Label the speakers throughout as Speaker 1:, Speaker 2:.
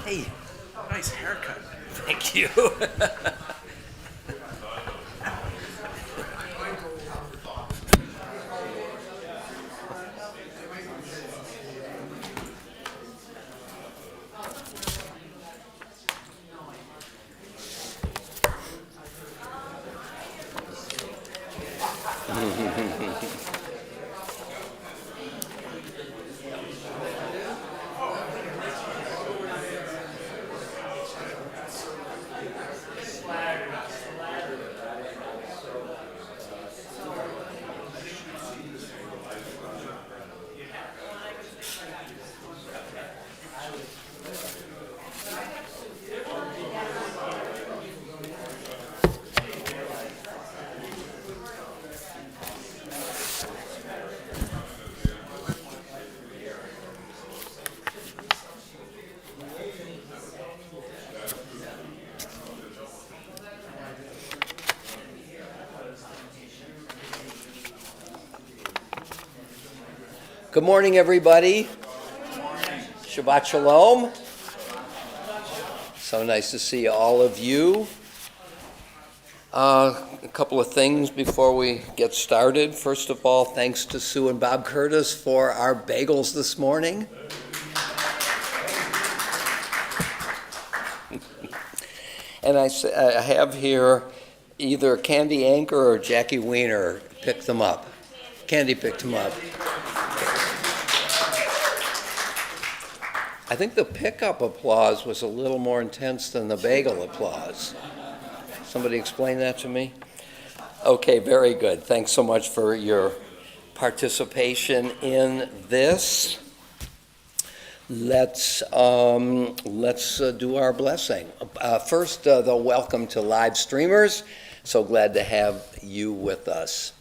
Speaker 1: Hey, nice haircut.
Speaker 2: Thank you. Good morning, everybody. Good morning. Shabbat Shalom. So nice to see all of you. A couple of things before we get started. First of all, thanks to Sue and Bob Curtis for our bagels this morning. And I have here either Candy Anchor or Jackie Weiner picked them up. Candy picked them up. I think the pickup applause was a little more intense than the bagel applause. Somebody explain that to me? Okay, very good. Thanks so much for your participation in this. Let's do our blessing. First, the welcome to live streamers. So glad to have you with us.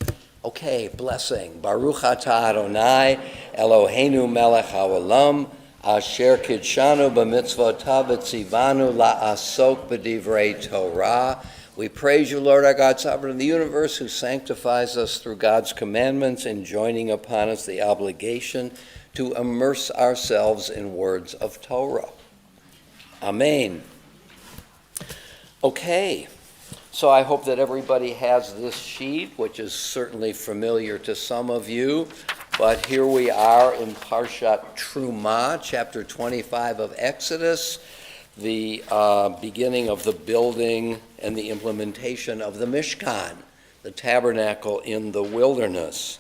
Speaker 2: Okay, blessing. Baruch atah Adonai, Eloheinu melech haolam, asher kidshanu b'mitzvotav v'tzivanu la'asok b'divrei Torah. We praise you, Lord our God, sovereign of the universe, who sanctifies us through God's commandments, enjoining upon us the obligation to immerse ourselves in words of Torah. Amen. Okay, so I hope that everybody has this sheet, which is certainly familiar to some of you. But here we are in Parshat Trumah, chapter 25 of Exodus, the beginning of the building and the implementation of the Mishkan, the tabernacle in the wilderness.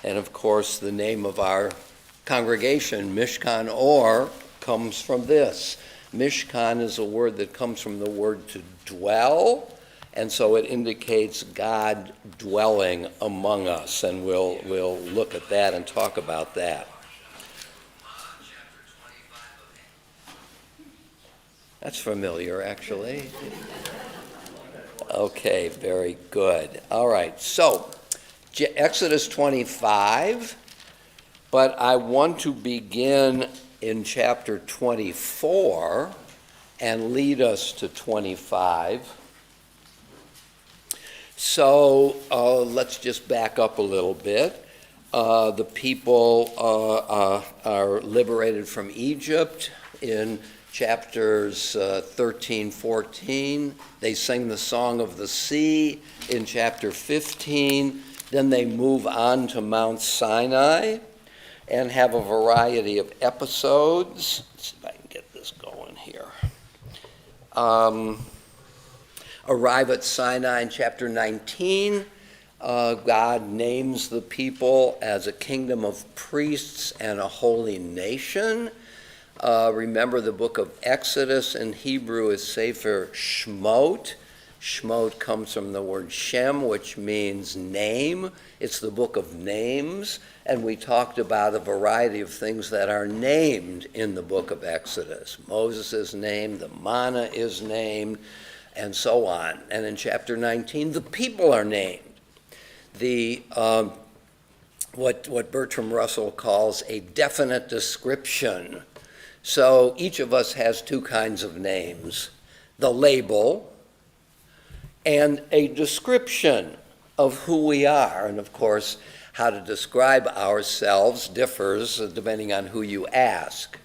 Speaker 2: And of course, the name of our congregation, Mishkan Or, comes from this. Mishkan is a word that comes from the word to dwell, and so it indicates God dwelling among us, and we'll look at that and talk about that. That's familiar, actually. Okay, very good. All right, so Exodus 25, but I want to begin in chapter 24 and lead us to 25. So let's just back up a little bit. The people are liberated from Egypt in chapters 13, 14. They sing the Song of the Sea in chapter 15. Then they move on to Mount Sinai and have a variety of episodes. Let's see if I can get this going here. Arrive at Sinai in chapter 19. God names the people as a kingdom of priests and a holy nation. Remember, the book of Exodus in Hebrew is Sefer Shmot. Shemot comes from the word Shem, which means name. It's the book of names, and we talked about a variety of things that are named in the book of Exodus. Moses is named, the manna is named, and so on. And in chapter 19, the people are named. What Bertrand Russell calls a definite description. So each of us has two kinds of names: the label and a description of who we are. And of course, how to describe ourselves differs depending on who you ask.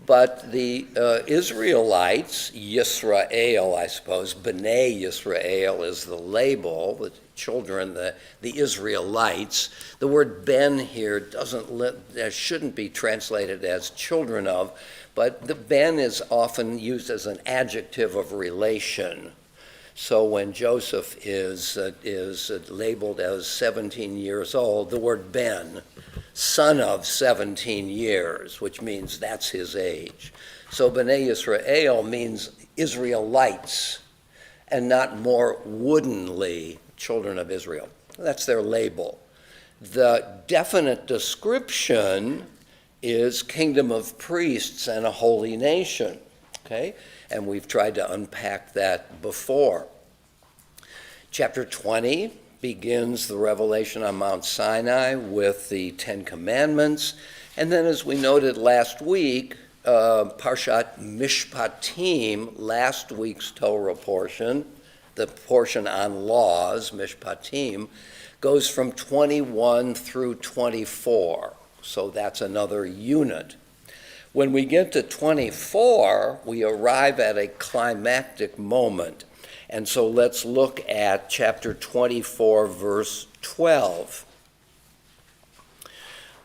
Speaker 2: But the Israelites, Yisrael, I suppose, B'nai Yisrael is the label, the children, the Israelites. The word ben here shouldn't be translated as children of, but the ben is often used as an adjective of relation. So when Joseph is labeled as 17 years old, the word ben, son of 17 years, which means that's his age. So B'nai Yisrael means Israelites, and not more woodenly children of Israel. That's their label. The definite description is kingdom of priests and a holy nation, okay? And we've tried to unpack that before. Chapter 20 begins the revelation on Mount Sinai with the Ten Commandments. And then, as we noted last week, Parshat Mishpatim, last week's Torah portion, the portion on laws, Mishpatim, goes from 21 through 24. So that's another unit. When we get to 24, we arrive at a climactic moment. And so let's look at chapter 24, verse 12.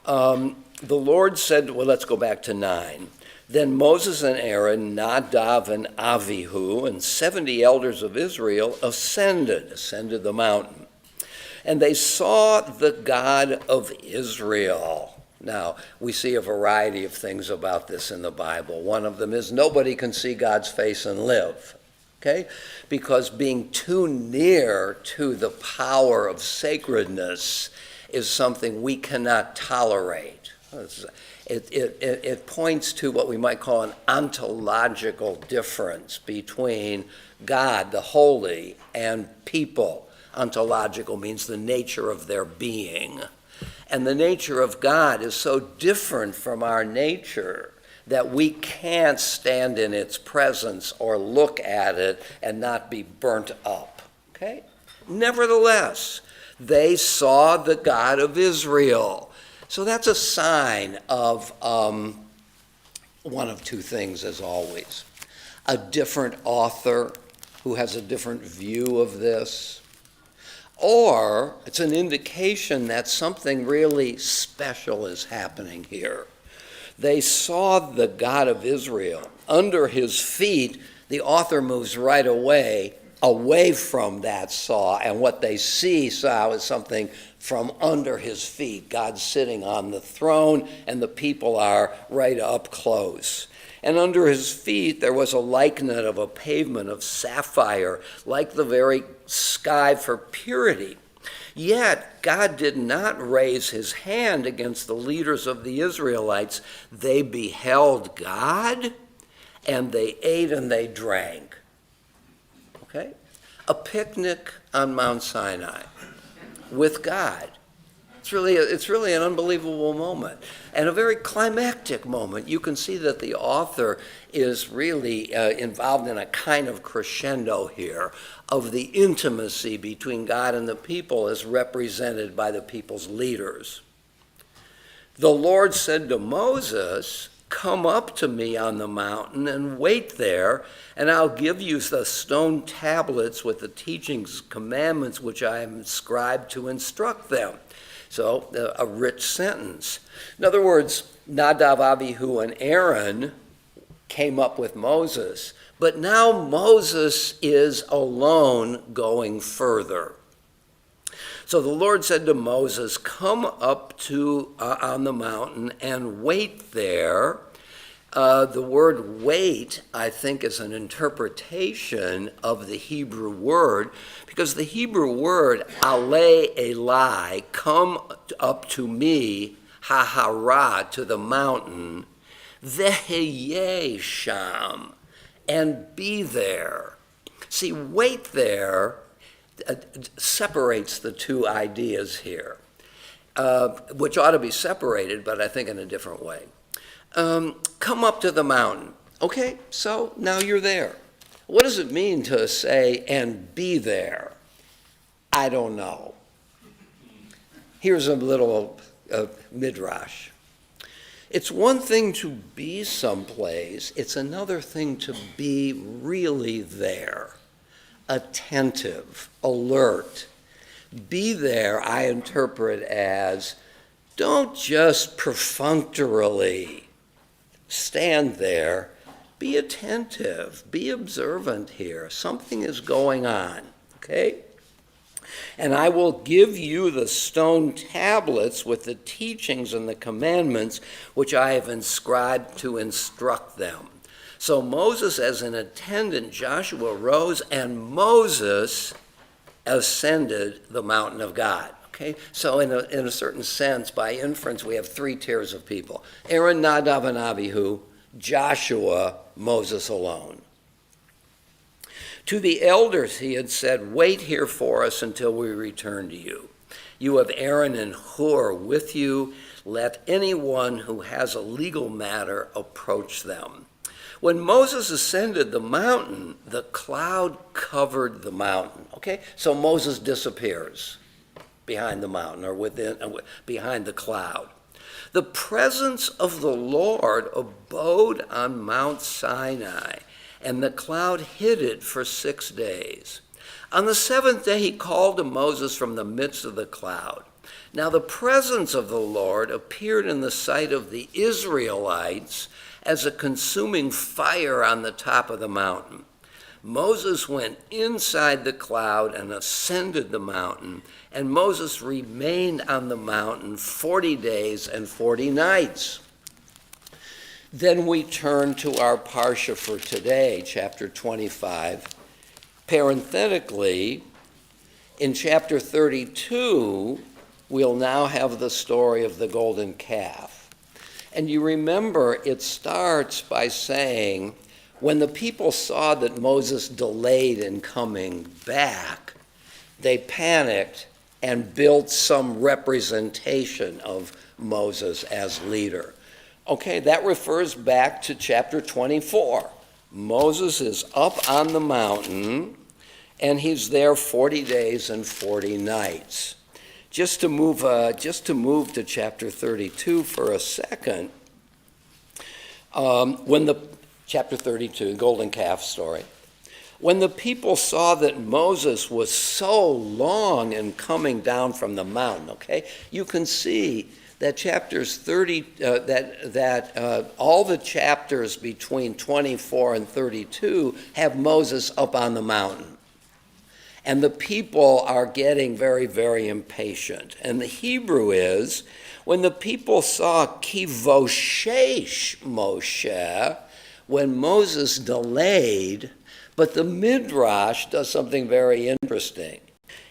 Speaker 2: The Lord said, well, let's go back to 9. Then Moses and Aaron, Nadav and Avihu, and 70 elders of Israel ascended the mountain. And they saw the God of Israel. Now, we see a variety of things about this in the Bible. One of them is nobody can see God's face and live, okay? Because being too near to the power of sacredness is something we cannot tolerate. It points to what we might call an ontological difference between God, the holy, and people. Ontological means the nature of their being. And the nature of God is so different from our nature that we can't stand in its presence or look at it and not be burnt up, okay? Nevertheless, they saw the God of Israel. So that's a sign of one of two things, as always. A different author who has a different view of this, or it's an indication that something really special is happening here. They saw the God of Israel. Under his feet, the author moves right away from that saw, and what they saw is something from under his feet. God's sitting on the throne, and the people are right up close. And under his feet there was a likeness of a pavement of sapphire, like the very sky for purity. Yet God did not raise his hand against the leaders of the Israelites. They beheld God, and they ate and they drank. Okay? A picnic on Mount Sinai with God. It's really an unbelievable moment, and a very climactic moment. You can see that the author is really involved in a kind of crescendo here of the intimacy between God and the people as represented by the people's leaders. The Lord said to Moses, "Come up to me on the mountain and wait there, and I'll give you the stone tablets with the teachings, commandments which I am inscribed to instruct them." So a rich sentence. In other words, Nadav, Avihu, and Aaron came up with Moses, but now Moses is alone going further. So the Lord said to Moses, "Come up on the mountain and wait there, The word wait, I think, is an interpretation of the Hebrew word, because the Hebrew word, alei elai, come up to me, hahara, to the mountain, veheye sham, and be there. See, wait there separates the two ideas here, which ought to be separated, but I think in a different way. Come up to the mountain. Okay, so now you're there. What does it mean to say, and be there? I don't know. Here's a little midrash. It's one thing to be someplace, it's another thing to be really there, attentive, alert. Be there, I interpret as, don't just perfunctorily stand there, be attentive, be observant here. Something is going on, okay? And I will give you the stone tablets with the teachings and the commandments which I have inscribed to instruct them. So Moses, as an attendant, Joshua rose, and Moses ascended the mountain of God. Okay? So in a certain sense, by inference, we have three tiers of people. Aaron, Nadav, and Abihu, Joshua, Moses alone. To the elders he had said, wait here for us until we return to you. You have Aaron and Hur with you. Let anyone who has a legal matter approach them. When Moses ascended the mountain, the cloud covered the mountain. Okay? So Moses disappears behind the mountain, or behind the cloud. The presence of the Lord abode on Mount Sinai, and the cloud hid it for 6 days. On the seventh day he called to Moses from the midst of the cloud. Now the presence of the Lord appeared in the sight of the Israelites as a consuming fire on the top of the mountain. Moses went inside the cloud and ascended the mountain, and Moses remained on the mountain 40 days and 40 nights. Then we turn to our parsha for today, chapter 25. Parenthetically, in chapter 32, we'll now have the story of the golden calf. And you remember it starts by saying, when the people saw that Moses delayed in coming back, they panicked and built some representation of Moses as leader. Okay, that refers back to chapter 24. Moses is up on the mountain, and he's there 40 days and 40 nights. Just to move to chapter 32 for a second, chapter 32, golden calf story. When the people saw that Moses was so long in coming down from the mountain, okay, you can see that chapters 30, all the chapters between 24 and 32 have Moses up on the mountain. And the people are getting very, very impatient. And the Hebrew is, when the people saw kivoshesh Moshe, when Moses delayed, but the Midrash does something very interesting.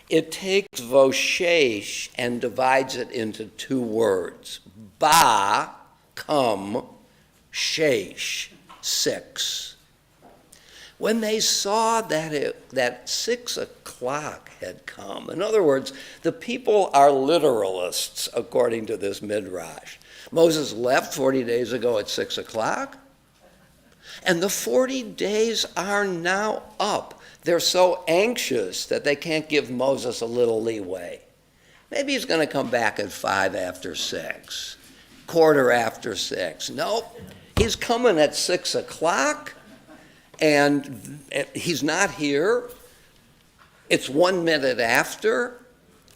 Speaker 2: It takes voshesh and divides it into two words. Ba, come, shesh, 6. When they saw that 6 o'clock had come, in other words, the people are literalists, according to this Midrash. Moses left 40 days ago at 6 o'clock, and the 40 days are now up. They're so anxious that they can't give Moses a little leeway. Maybe he's going to come back at 5 after 6, quarter after 6. Nope, he's coming at 6 o'clock, and he's not here. It's 1 minute after,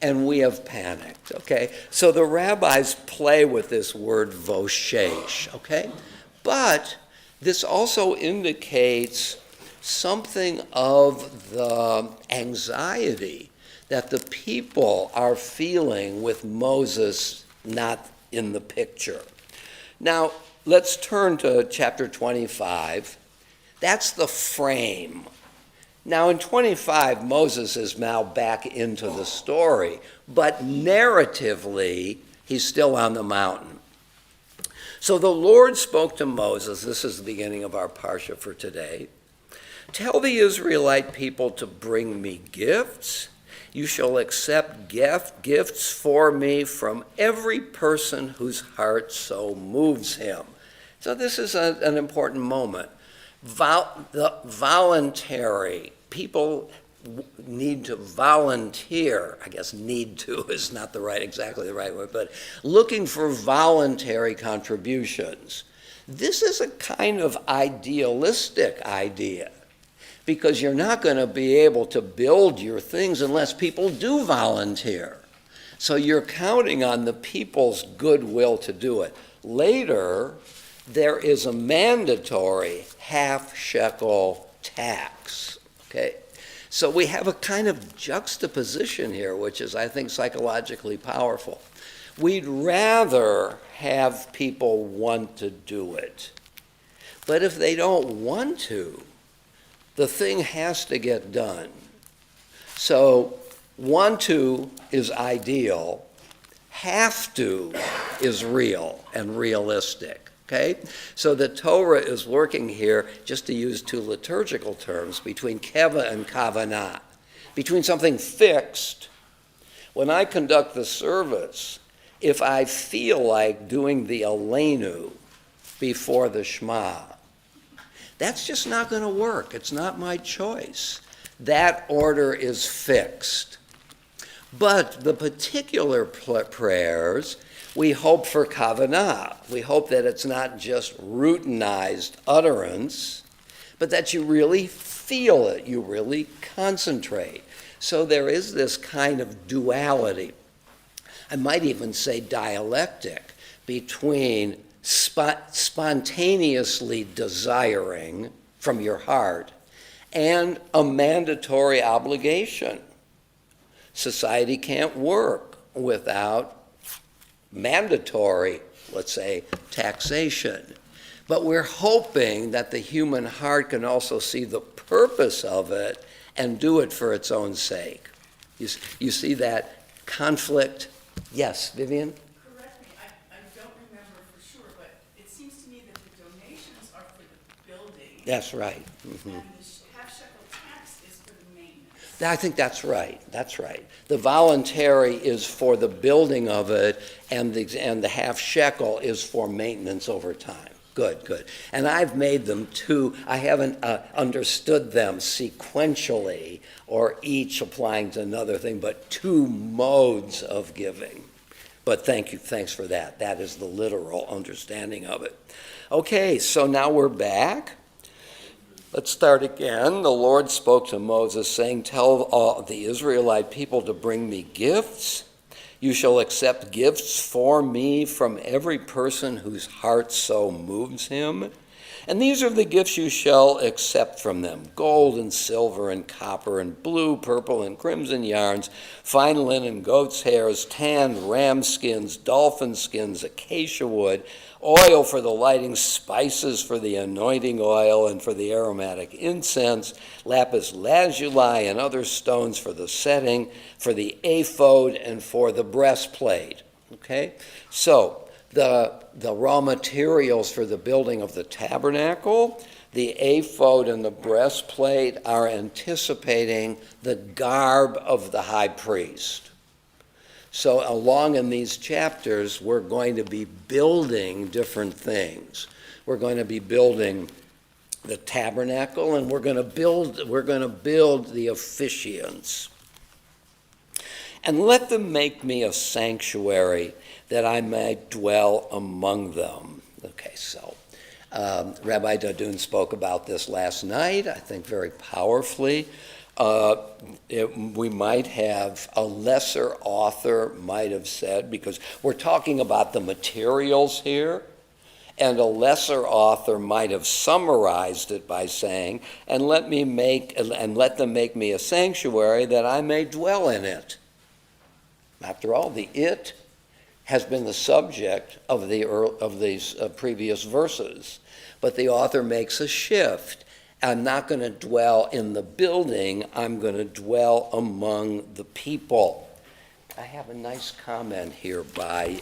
Speaker 2: and we have panicked, okay? So the rabbis play with this word voshesh, okay? But this also indicates something of the anxiety that the people are feeling with Moses not in the picture. Now, let's turn to chapter 25. That's the frame. Now in 25, Moses is now back into the story, but narratively, he's still on the mountain. So the Lord spoke to Moses. This is the beginning of our parsha for today. Tell the Israelite people to bring me gifts. You shall accept gifts for me from every person whose heart so moves him. So this is an important moment. The voluntary. People need to volunteer. I guess need to is not exactly the right word, but looking for voluntary contributions. This is a kind of idealistic idea, because you're not going to be able to build your things unless people do volunteer. So you're counting on the people's goodwill to do it. Later, there is a mandatory half-shekel tax, okay? So we have a kind of juxtaposition here, which is, I think, psychologically powerful. We'd rather have people want to do it. But if they don't want to, the thing has to get done. So want to is ideal, have to is real and realistic, okay? So the Torah is working here, just to use two liturgical terms, between keva and kavanah, between something fixed. When I conduct the service, if I feel like doing the Aleinu before the Shema, that's just not going to work. It's not my choice. That order is fixed. But the particular prayers, we hope for kavanah. We hope that it's not just routinized utterance, but that you really feel it, you really concentrate. So there is this kind of duality. I might even say dialectic between spontaneously desiring from your heart and a mandatory obligation. Society can't work without mandatory, let's say, taxation. But we're hoping that the human heart can also see the purpose of it and do it for its own sake. You see that conflict? Yes, Vivian?
Speaker 3: Correct me, I don't remember for sure, but it seems to me that the donations are for the building.
Speaker 2: That's right. Mm-hmm.
Speaker 3: And the half-shekel tax is for the maintenance.
Speaker 2: I think that's right. That's right. The voluntary is for the building of it, and the half shekel is for maintenance over time. Good, good. And I've made them two. I haven't understood them sequentially or each applying to another thing, but two modes of giving. But thanks for that. That is the literal understanding of it. Okay, so now we're back. Let's start again. The Lord spoke to Moses, saying, tell all the Israelite people to bring me gifts. You shall accept gifts for me from every person whose heart so moves him. And these are the gifts you shall accept from them: gold and silver and copper and blue, purple and crimson yarns, fine linen, goat's hairs, tanned ram skins, dolphin skins, acacia wood, oil for the lighting, spices for the anointing oil and for the aromatic incense, lapis lazuli and other stones for the setting, for the ephod and for the breastplate. Okay? So the raw materials for the building of the tabernacle, the ephod and the breastplate are anticipating the garb of the high priest. So along in these chapters, we're going to be building different things. We're going to be building the tabernacle, and we're going to build the officiants. And let them make me a sanctuary that I may dwell among them. Okay, so Rabbi Dadun spoke about this last night, I think very powerfully. We might have a lesser author might have said, because we're talking about the materials here, and a lesser author might have summarized it by saying, and let them make me a sanctuary that I may dwell in it. After all, the it has been the subject of these previous verses. But the author makes a shift. I'm not going to dwell in the building, I'm going to dwell among the people. I have a nice comment here by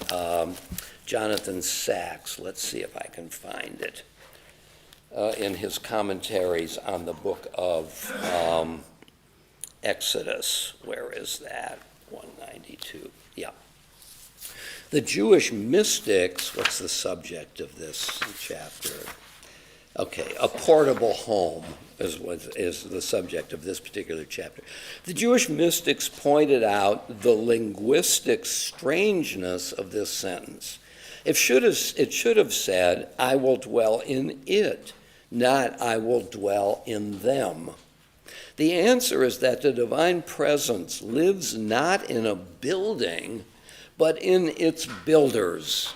Speaker 2: Jonathan Sachs. Let's see if I can find it. In his commentaries on the book of Exodus. Where is that? 192. Yeah. The Jewish mystics, what's the subject of this chapter? Okay, a portable home is the subject of this particular chapter. The Jewish mystics pointed out the linguistic strangeness of this sentence. It should have said, I will dwell in it, not I will dwell in them. The answer is that the divine presence lives not in a building, but in its builders.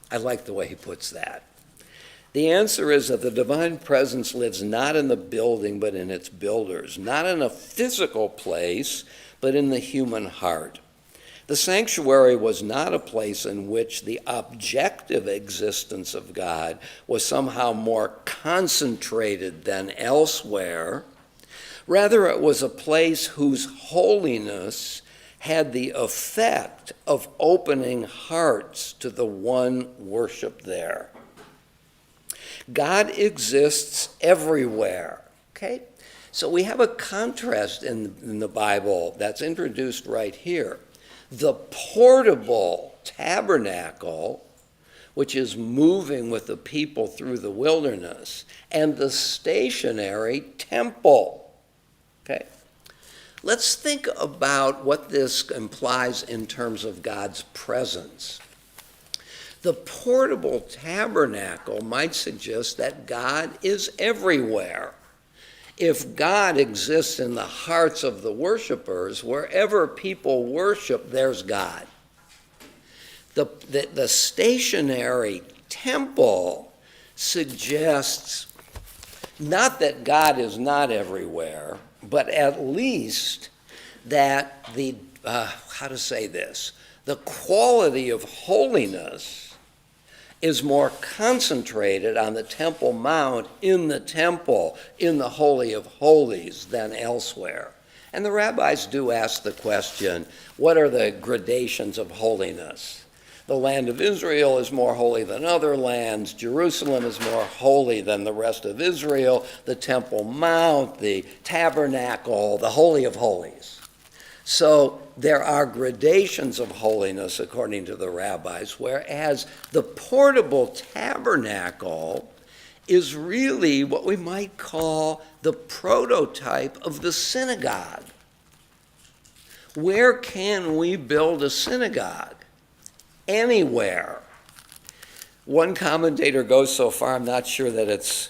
Speaker 2: I like the way he puts that. The answer is that the divine presence lives not in the building, but in its builders, not in a physical place, but in the human heart. The sanctuary was not a place in which the objective existence of God was somehow more concentrated than elsewhere. Rather, it was a place whose holiness had the effect of opening hearts to the one worshiped there. God exists everywhere, okay? So we have a contrast in the Bible that's introduced right here. The portable tabernacle, which is moving with the people through the wilderness, and the stationary temple, okay? Let's think about what this implies in terms of God's presence. The portable tabernacle might suggest that God is everywhere. If God exists in the hearts of the worshipers, wherever people worship, there's God. The stationary temple suggests not that God is not everywhere, but at least that the quality of holiness is more concentrated on the Temple Mount, in the temple, in the Holy of Holies than elsewhere. And the rabbis do ask the question, what are the gradations of holiness? The land of Israel is more holy than other lands. Jerusalem is more holy than the rest of Israel. The Temple Mount, the tabernacle, the Holy of Holies. So there are gradations of holiness according to the rabbis, whereas the portable tabernacle is really what we might call the prototype of the synagogue. Where can we build a synagogue? Anywhere. One commentator goes so far, I'm not sure that it's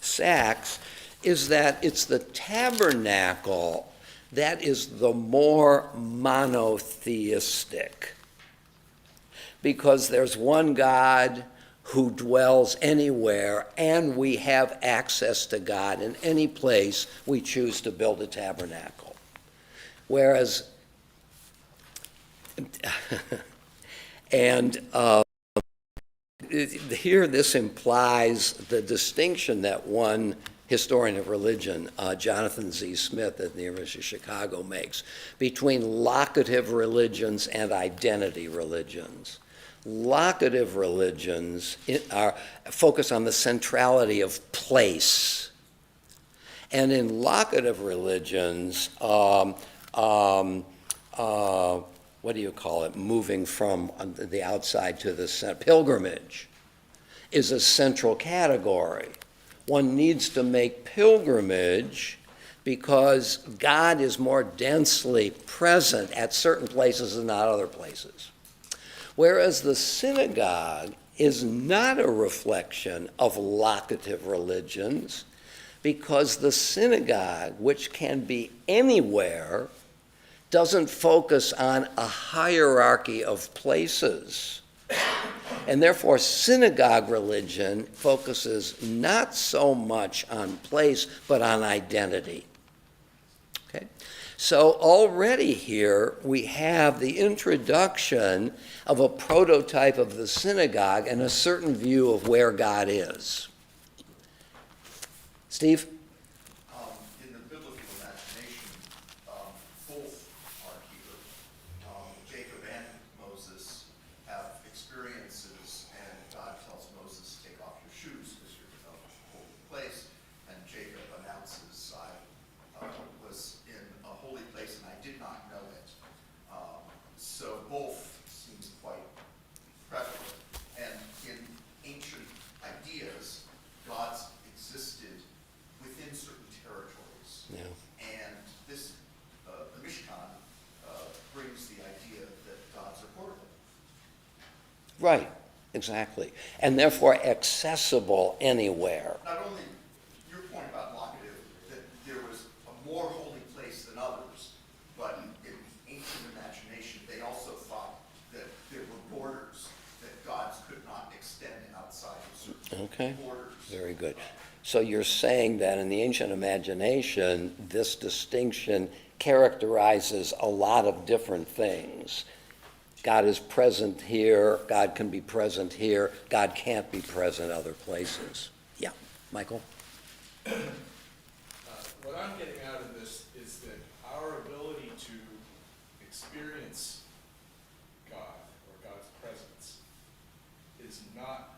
Speaker 2: Sachs, is that it's the tabernacle that is the more monotheistic. Because there's one God who dwells anywhere, and we have access to God in any place we choose to build a tabernacle. Whereas, here this implies the distinction that one historian of religion, Jonathan Z. Smith at the University of Chicago, makes between locative religions and identity religions. Locative religions focus on the centrality of place. And in locative religions, moving from the outside to the center, pilgrimage is a central category. One needs to make pilgrimage because God is more densely present at certain places and not other places. Whereas the synagogue is not a reflection of locative religions, because the synagogue, which can be anywhere, doesn't focus on a hierarchy of places. And therefore, synagogue religion focuses not so much on place, but on identity. Okay? So already here we have the introduction of a prototype of the synagogue and a certain view of where God is. Steve?
Speaker 4: In the biblical imagination, both are here. Jacob and Moses have experiences, and God tells Moses, take off your shoes because you're in a holy place. And Jacob announces, I was in a holy place and I did not know it. So both seems quite prevalent. And in ancient ideas, God's existed within certain territories.
Speaker 2: Yeah.
Speaker 4: And this, the Mishkan, brings the idea that gods are portable.
Speaker 2: Right, exactly. And therefore accessible anywhere.
Speaker 4: Not only your point about locative, that there was a more holy place than others, but in ancient imagination, they also thought that there were borders, that gods could not extend outside of certain
Speaker 2: Okay.
Speaker 4: borders.
Speaker 2: Very good. So you're saying that in the ancient imagination, this distinction characterizes a lot of different things. God is present here, God can be present here, God can't be present other places. Yeah, Michael?
Speaker 5: What I'm getting out of this is that our ability to experience God or God's presence is not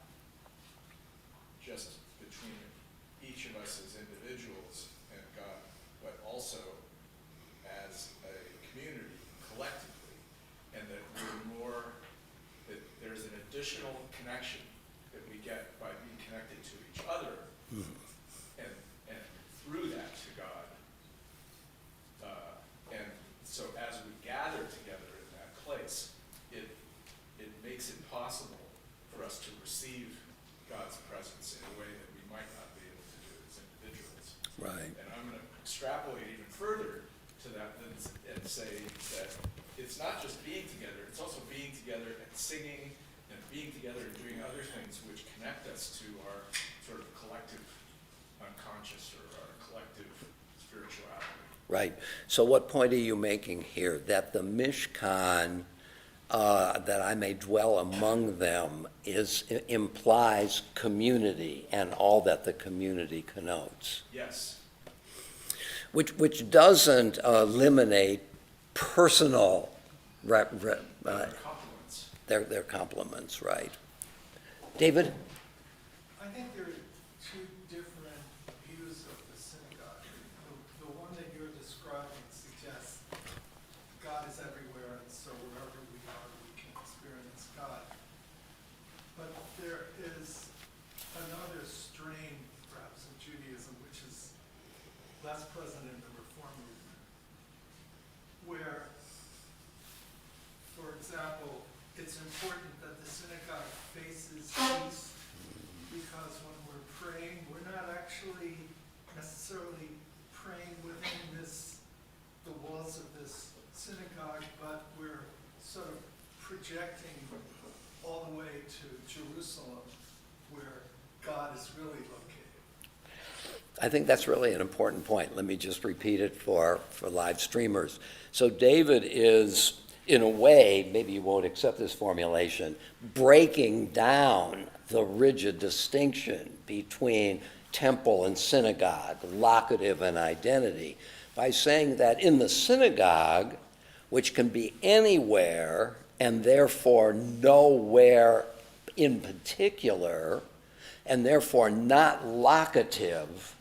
Speaker 5: just between each of us as individuals and God, but also as a community collectively, and that that there's an additional connection that we get by being connected to each other, and through that to God. And so as we gather together in that place, it makes it possible for us to receive God's presence in a way that we might not be able to do as individuals.
Speaker 2: Right.
Speaker 5: And I'm going to extrapolate even further to that and say that it's not just being together, it's also being together and singing and being together and doing other things which connect us to our sort of collective unconscious or our collective spirituality.
Speaker 2: Right. So what point are you making here? That the Mishkan, that I may dwell among them, implies community and all that the community connotes.
Speaker 5: Yes.
Speaker 2: Which doesn't eliminate personal
Speaker 5: Compliments.
Speaker 2: their compliments, right? David?
Speaker 6: I think there are two different views of the synagogue. The one that you're describing suggests God is everywhere, and so wherever we are, we can experience God. But there is another strain, perhaps, in Judaism, which is less present in the Reform movement, where, for example, it's important that the synagogue faces east, because when we're praying, we're not actually necessarily praying within the walls of this synagogue, but we're sort of projecting all the way to Jerusalem, where God is really located.
Speaker 2: I think that's really an important point. Let me just repeat it for live streamers. So David is, in a way, maybe you won't accept this formulation, breaking down the rigid distinction between temple and synagogue, locative and identity, by saying that in the synagogue, which can be anywhere and therefore nowhere in particular, and therefore not locative,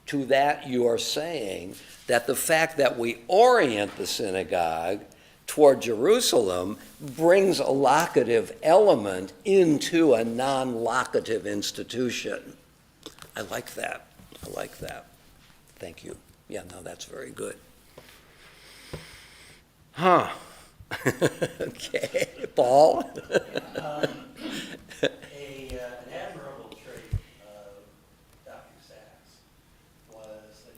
Speaker 2: to that you are saying that the fact that we orient the synagogue toward Jerusalem brings a locative element into a non-locative institution. I like that. I like that. Thank you. Yeah, no, that's very good. Huh. Okay. Paul?
Speaker 7: An admirable trait of Dr. Sachs was that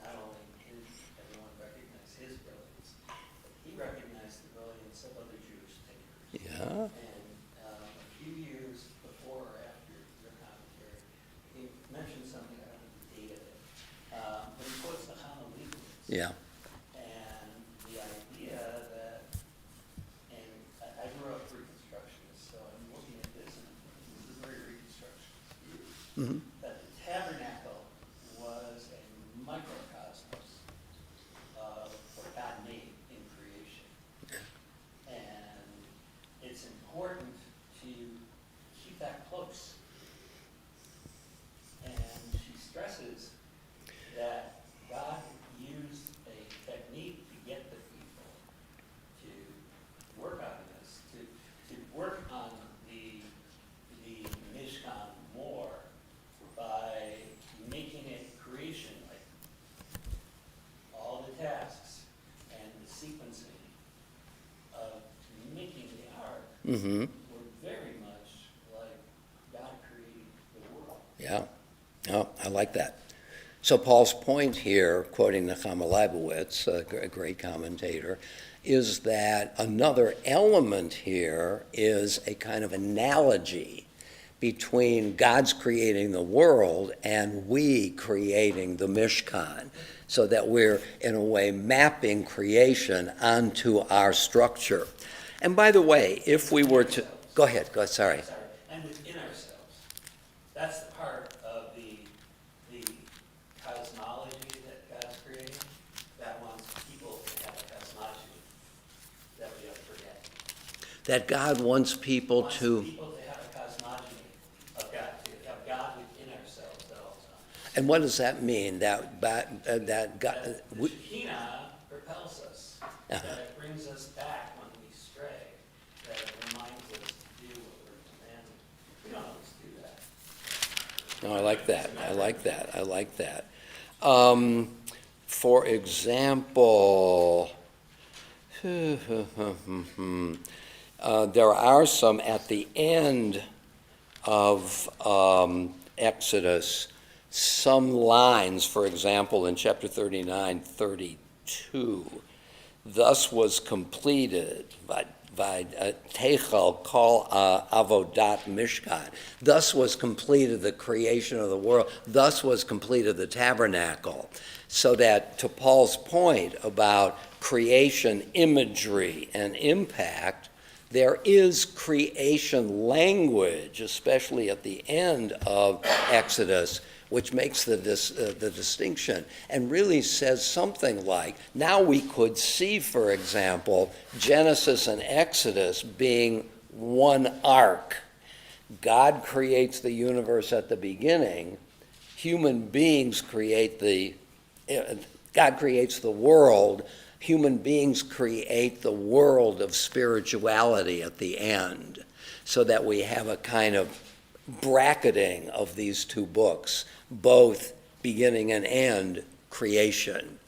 Speaker 7: not only did everyone recognize his brilliance, but he recognized the brilliance of other Jewish thinkers.
Speaker 2: Yeah.
Speaker 7: And a few years before or after your commentary, he mentioned something, I don't know the date of it, but he quotes the Hanalitians.
Speaker 2: Yeah.
Speaker 7: And
Speaker 2: Mhm.
Speaker 7: that the tabernacle was a microcosmos of what God made in creation. And it's important to keep that close. And she stresses that God used a technique to get the people to work on this, to work on the Mishkan more by making it creation-like. All the tasks and the sequencing of making the ark
Speaker 2: Mm-hmm.
Speaker 7: were very much like God creating the world.
Speaker 2: Yeah. Oh, I like that. So Paul's point here, quoting Nechama Leibowitz, a great commentator, is that another element here is a kind of analogy between God's creating the world and we creating the Mishkan, so that we're, in a way, mapping creation onto our structure. And by the way, if we were to... Go ahead, sorry.
Speaker 7: And within ourselves. That's the part of the cosmology that God's creating that wants people to have a cosmology that we don't forget.
Speaker 2: That God wants people
Speaker 7: Wants
Speaker 2: to...
Speaker 7: people to have a cosmology of God, to have God within ourselves at all times.
Speaker 2: And what does that mean? That God...
Speaker 7: That the Shekinah propels us,
Speaker 2: Uh-huh.
Speaker 7: that it brings us back when we stray, that it reminds us to do what we're commanded. We don't always do that.
Speaker 2: No, I like that. I like that. For example, there are some at the end of Exodus, some lines, for example, in chapter 39, 32, thus was completed, Techel kol avodat mishkan. Thus was completed the creation of the world. Thus was completed the tabernacle. So that, to Paul's point about creation imagery and impact, there is creation language, especially at the end of Exodus, which makes the distinction and really says something like, now we could see, for example, Genesis and Exodus being one arc. God creates the universe at the beginning. Human beings create God creates the world. Human beings create the world of spirituality at the end, so that we have a kind of bracketing of these two books, both beginning and end creation.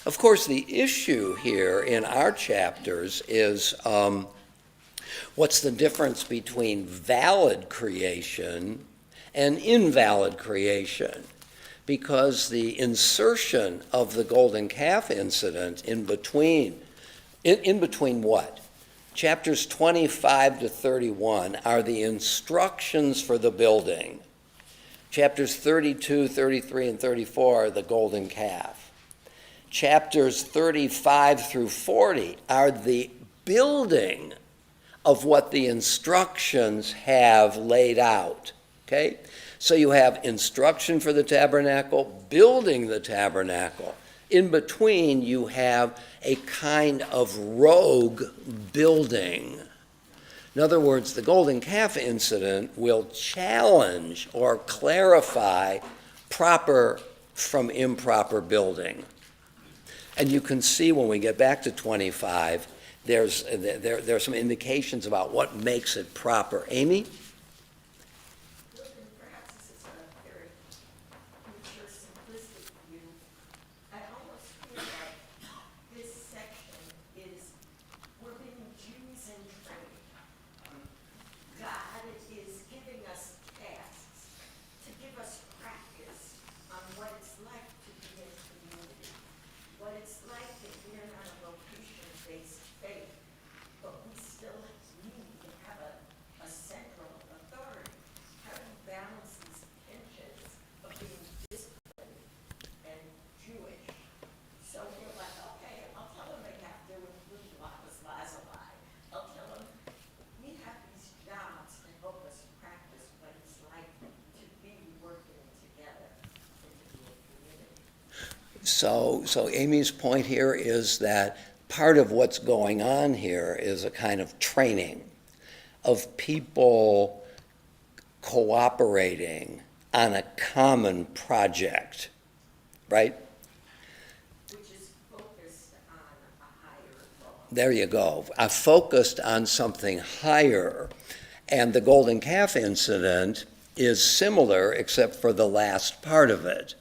Speaker 2: Of course, the issue here in our chapters is what's the difference between valid creation and invalid creation? Because the insertion of the golden calf incident in between what? Chapters 25 to 31 are the instructions for the building. Chapters 32, 33, and 34 are the golden calf. Chapters 35 through 40 are the building of what the instructions have laid out. Okay? So you have instruction for the tabernacle, building the tabernacle. In between, you have a kind of rogue building. In other words, the golden calf incident will challenge or clarify proper from improper building. And you can see when we get back to 25, there's some indications about what makes it proper. Amy?
Speaker 8: Perhaps this is a very mature, simplistic view. I almost feel like this section is, we're being Jews in training. God is giving us tasks to give us practice on what it's like to be in community, what it's like to be on a location-based faith, but we still need to have a central authority. How do you balance these tensions of being disciplined and Jewish? So you're like, okay, I'll tell them they have to include Lapis Lazuli. I'll tell them we have these jobs to help us practice what it's like to be where
Speaker 2: So Amy's point here is that part of what's going on here is a kind of training of people cooperating on a common project, right?
Speaker 8: Which is focused on a higher goal.
Speaker 2: There you go. Focused on something higher. And the golden calf incident is similar except for the last part of it.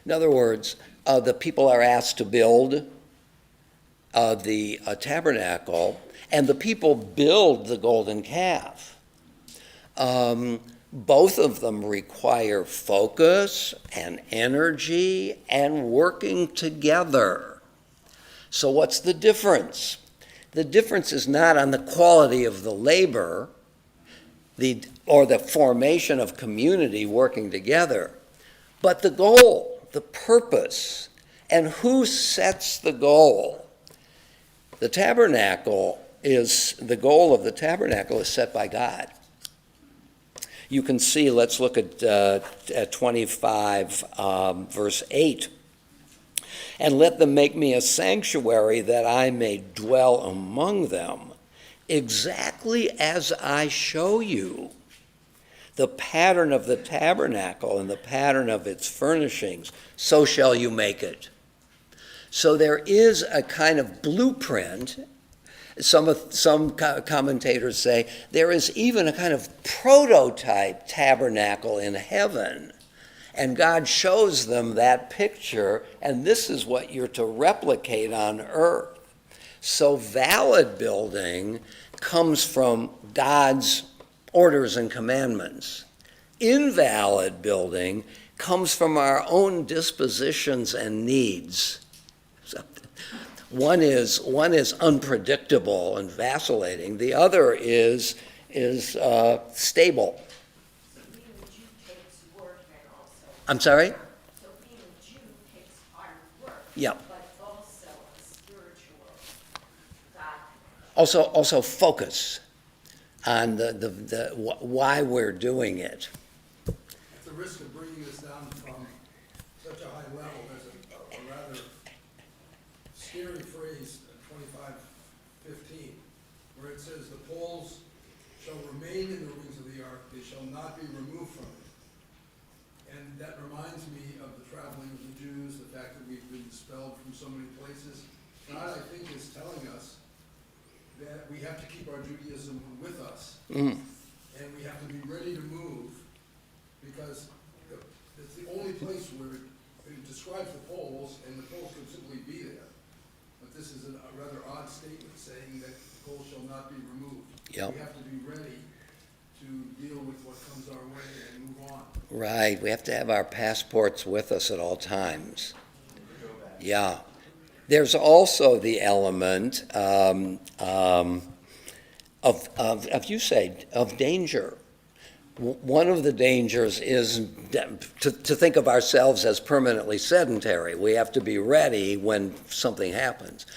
Speaker 2: In other words, the people are asked to build the tabernacle, and the people build the golden calf. Both of them require focus and energy and working together. So what's the difference? The difference is not on the quality of the labor or the formation of community working together, but the goal, the purpose, and who sets the goal. The goal of the tabernacle is set by God. You can see, let's look at 25, verse 8. And let them make me a sanctuary that I may dwell among them, exactly as I show you. The pattern of the tabernacle and the pattern of its furnishings, so shall you make it. So there is a kind of blueprint. Some commentators say there is even a kind of prototype tabernacle in heaven. And God shows them that picture, and this is what you're to replicate on earth. So valid building comes from God's orders and commandments. Invalid building comes from our own dispositions and needs. So one is unpredictable and vacillating. The other is stable.
Speaker 8: So being a Jew takes work and also.
Speaker 2: I'm sorry?
Speaker 8: So being a Jew takes hard work.
Speaker 2: Yeah.
Speaker 8: But also a spiritual God.
Speaker 2: Also focus on the why we're doing it.
Speaker 6: At the risk of bringing this down from such a high level, there's a rather scary phrase, 25:15, where it says, "The poles shall remain in the rings of the ark, they shall not be removed from it." And that reminds me of the traveling of the Jews, the fact that we've been expelled from so many places. God, I think, is telling us that we have to keep our Judaism with us, and we have to be ready to move, because it's the only place where it describes the poles, and the poles could simply be there. But this is a rather odd statement saying that the poles shall not be removed.
Speaker 2: Yep.
Speaker 6: We have to be ready to deal with what comes our way and move on.
Speaker 2: Right, we have to have our passports with us at all times. Yeah. There's also the element of danger. One of the dangers is to think of ourselves as permanently sedentary. We have to be ready when something happens.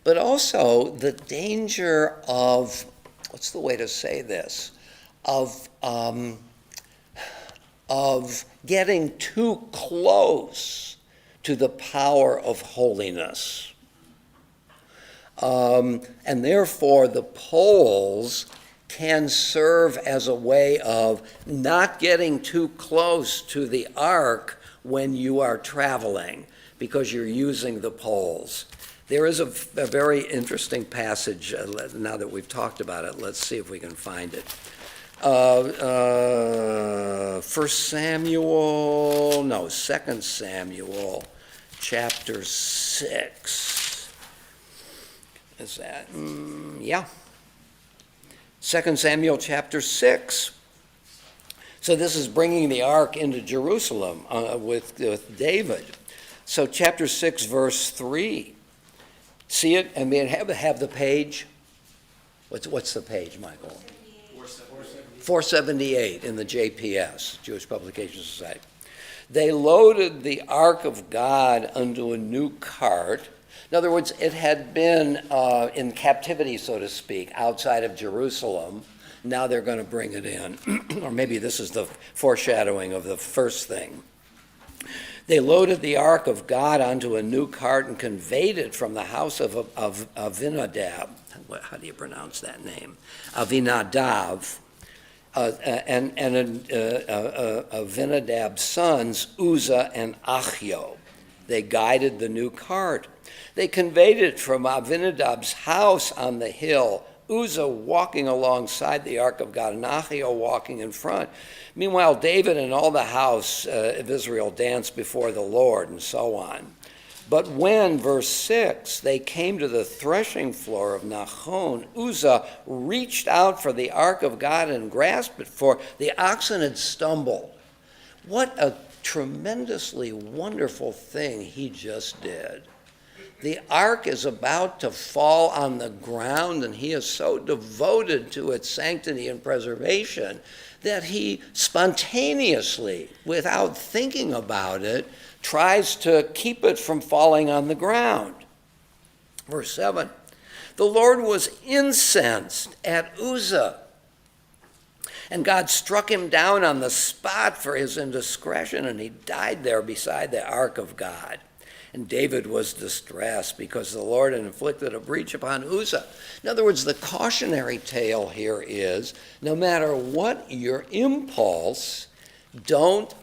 Speaker 2: But also the danger of, what's the way to say this, of getting too close to the power of holiness. And therefore, the poles can serve as a way of not getting too close to the ark when you are traveling, because you're using the poles. There is a very interesting passage, now that we've talked about it. Let's see if we can find it. 2 Samuel, chapter 6. Is that? Yeah. 2 Samuel, chapter 6. So this is bringing the ark into Jerusalem with David. So chapter 6, verse 3. See it? I mean, have the page. What's the page, Michael? 478 in the JPS, Jewish Publication Society. They loaded the ark of God unto a new cart. In other words, it had been in captivity, so to speak, outside of Jerusalem. Now they're going to bring it in. Or maybe this is the foreshadowing of the first thing. They loaded the ark of God onto a new cart and conveyed it from the house of Avinadab. How do you pronounce that name? Avinadav. And Avinadab's sons, Uzzah and Achio. They guided the new cart. They conveyed it from Avinadab's house on the hill, Uzzah walking alongside the ark of God and Achio walking in front. Meanwhile, David and all the house of Israel danced before the Lord, and so on. But when, verse 6, they came to the threshing floor of Nachon, Uzzah reached out for the ark of God and grasped it, for the oxen had stumbled. What a tremendously wonderful thing he just did. The ark is about to fall on the ground, and he is so devoted to its sanctity and preservation that he spontaneously, without thinking about it, tries to keep it from falling on the ground. Verse 7, the Lord was incensed at Uzzah, and God struck him down on the spot for his indiscretion, and he died there beside the ark of God. And David was distressed because the Lord had inflicted a breach upon Uzzah. In other words, the cautionary tale here is, no matter what your impulse, don't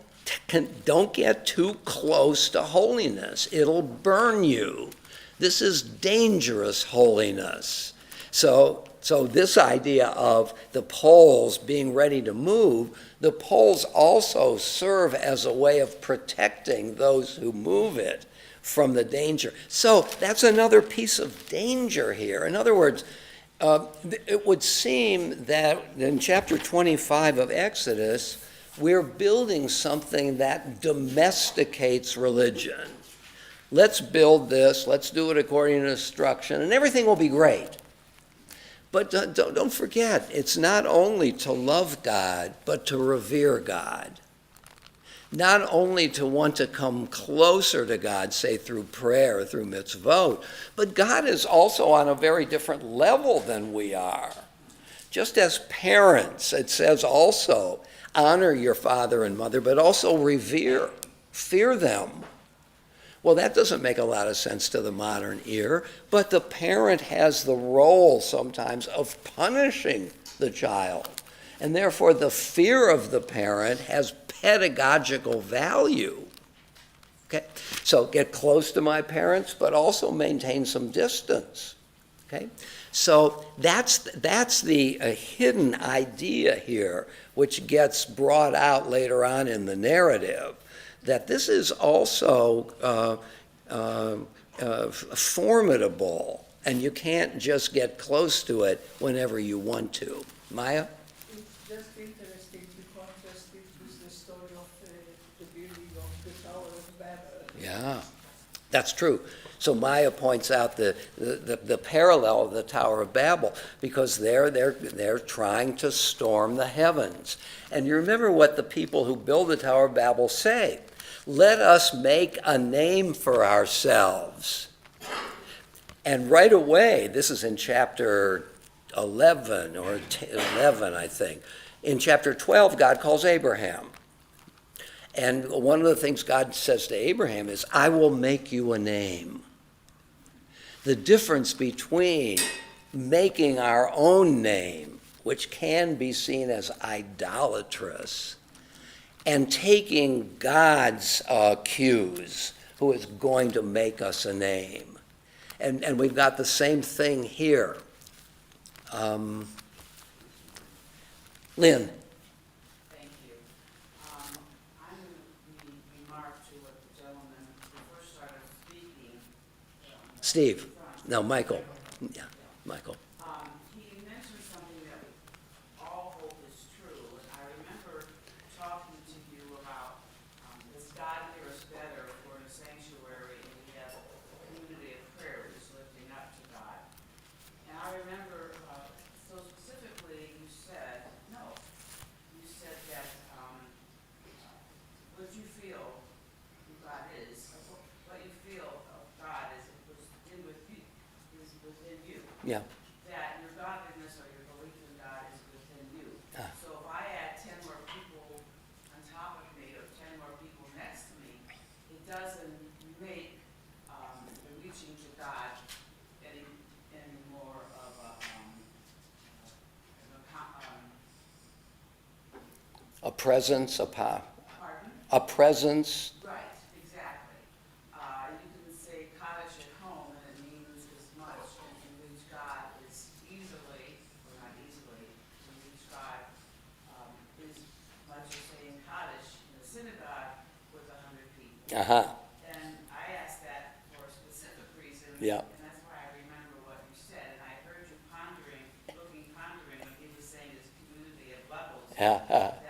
Speaker 2: get too close to holiness. It'll burn you. This is dangerous holiness. So this idea of the poles being ready to move, the poles also serve as a way of protecting those who move it from the danger. So that's another piece of danger here. In other words, it would seem that in chapter 25 of Exodus, we're building something that domesticates religion. Let's build this, let's do it according to instruction, and everything will be great. But don't forget, it's not only to love God, but to revere God. Not only to want to come closer to God, say through prayer, through mitzvot, but God is also on a very different level than we are. Just as parents, it says also, honor your father and mother, but also revere, fear them. Well, that doesn't make a lot of sense to the modern ear, but the parent has the role sometimes of punishing the child. And therefore, the fear of the parent has pedagogical value. Okay? So get close to my parents, but also maintain some distance. Okay? So that's the hidden idea here, which gets brought out later on in the narrative, that this is also formidable, and you can't just get close to it whenever you want to. Maya?
Speaker 3: It's just interesting to contrast it with the story of the building of the Tower of Babel.
Speaker 2: Yeah, that's true. So Maya points out the parallel of the Tower of Babel, because they're trying to storm the heavens. And you remember what the people who build the Tower of Babel say: let us make a name for ourselves. And right away, this is in chapter 11 or 11, I think. In chapter 12, God calls Abraham. And one of the things God says to Abraham is, I will make you a name. The difference between making our own name, which can be seen as idolatrous, and taking God's cues, who is going to make us a name. And we've got the same thing here. Lynn.
Speaker 9: Thank you. I'm going to remark to what the gentleman who first started speaking.
Speaker 2: Steve. No, Michael. Yeah, Michael.
Speaker 9: He mentioned something that we all hope is true. And I remember talking to you about, does God hear us better if we're in a sanctuary and we have a community of prayer who's lifting up to God? And I remember so specifically you said, no. You said that what you feel who God is, what you feel of God is within you.
Speaker 2: Yeah.
Speaker 9: That your godliness or your belief in God is within you. So if I add 10 more people on top of me or 10 more people next to me, it
Speaker 2: presence,
Speaker 9: Pardon?
Speaker 2: a presence.
Speaker 9: Right, exactly. You can say cottage at home, and it means as much, and in which God is easily, or not easily, in which God is much as saying cottage in a synagogue with 100 people.
Speaker 2: Uh-huh.
Speaker 9: And I asked that for a specific reason.
Speaker 2: Yeah.
Speaker 9: And that's why I remember what you said, and I heard you pondering when he was saying this community of levels.
Speaker 2: Yeah.
Speaker 9: That,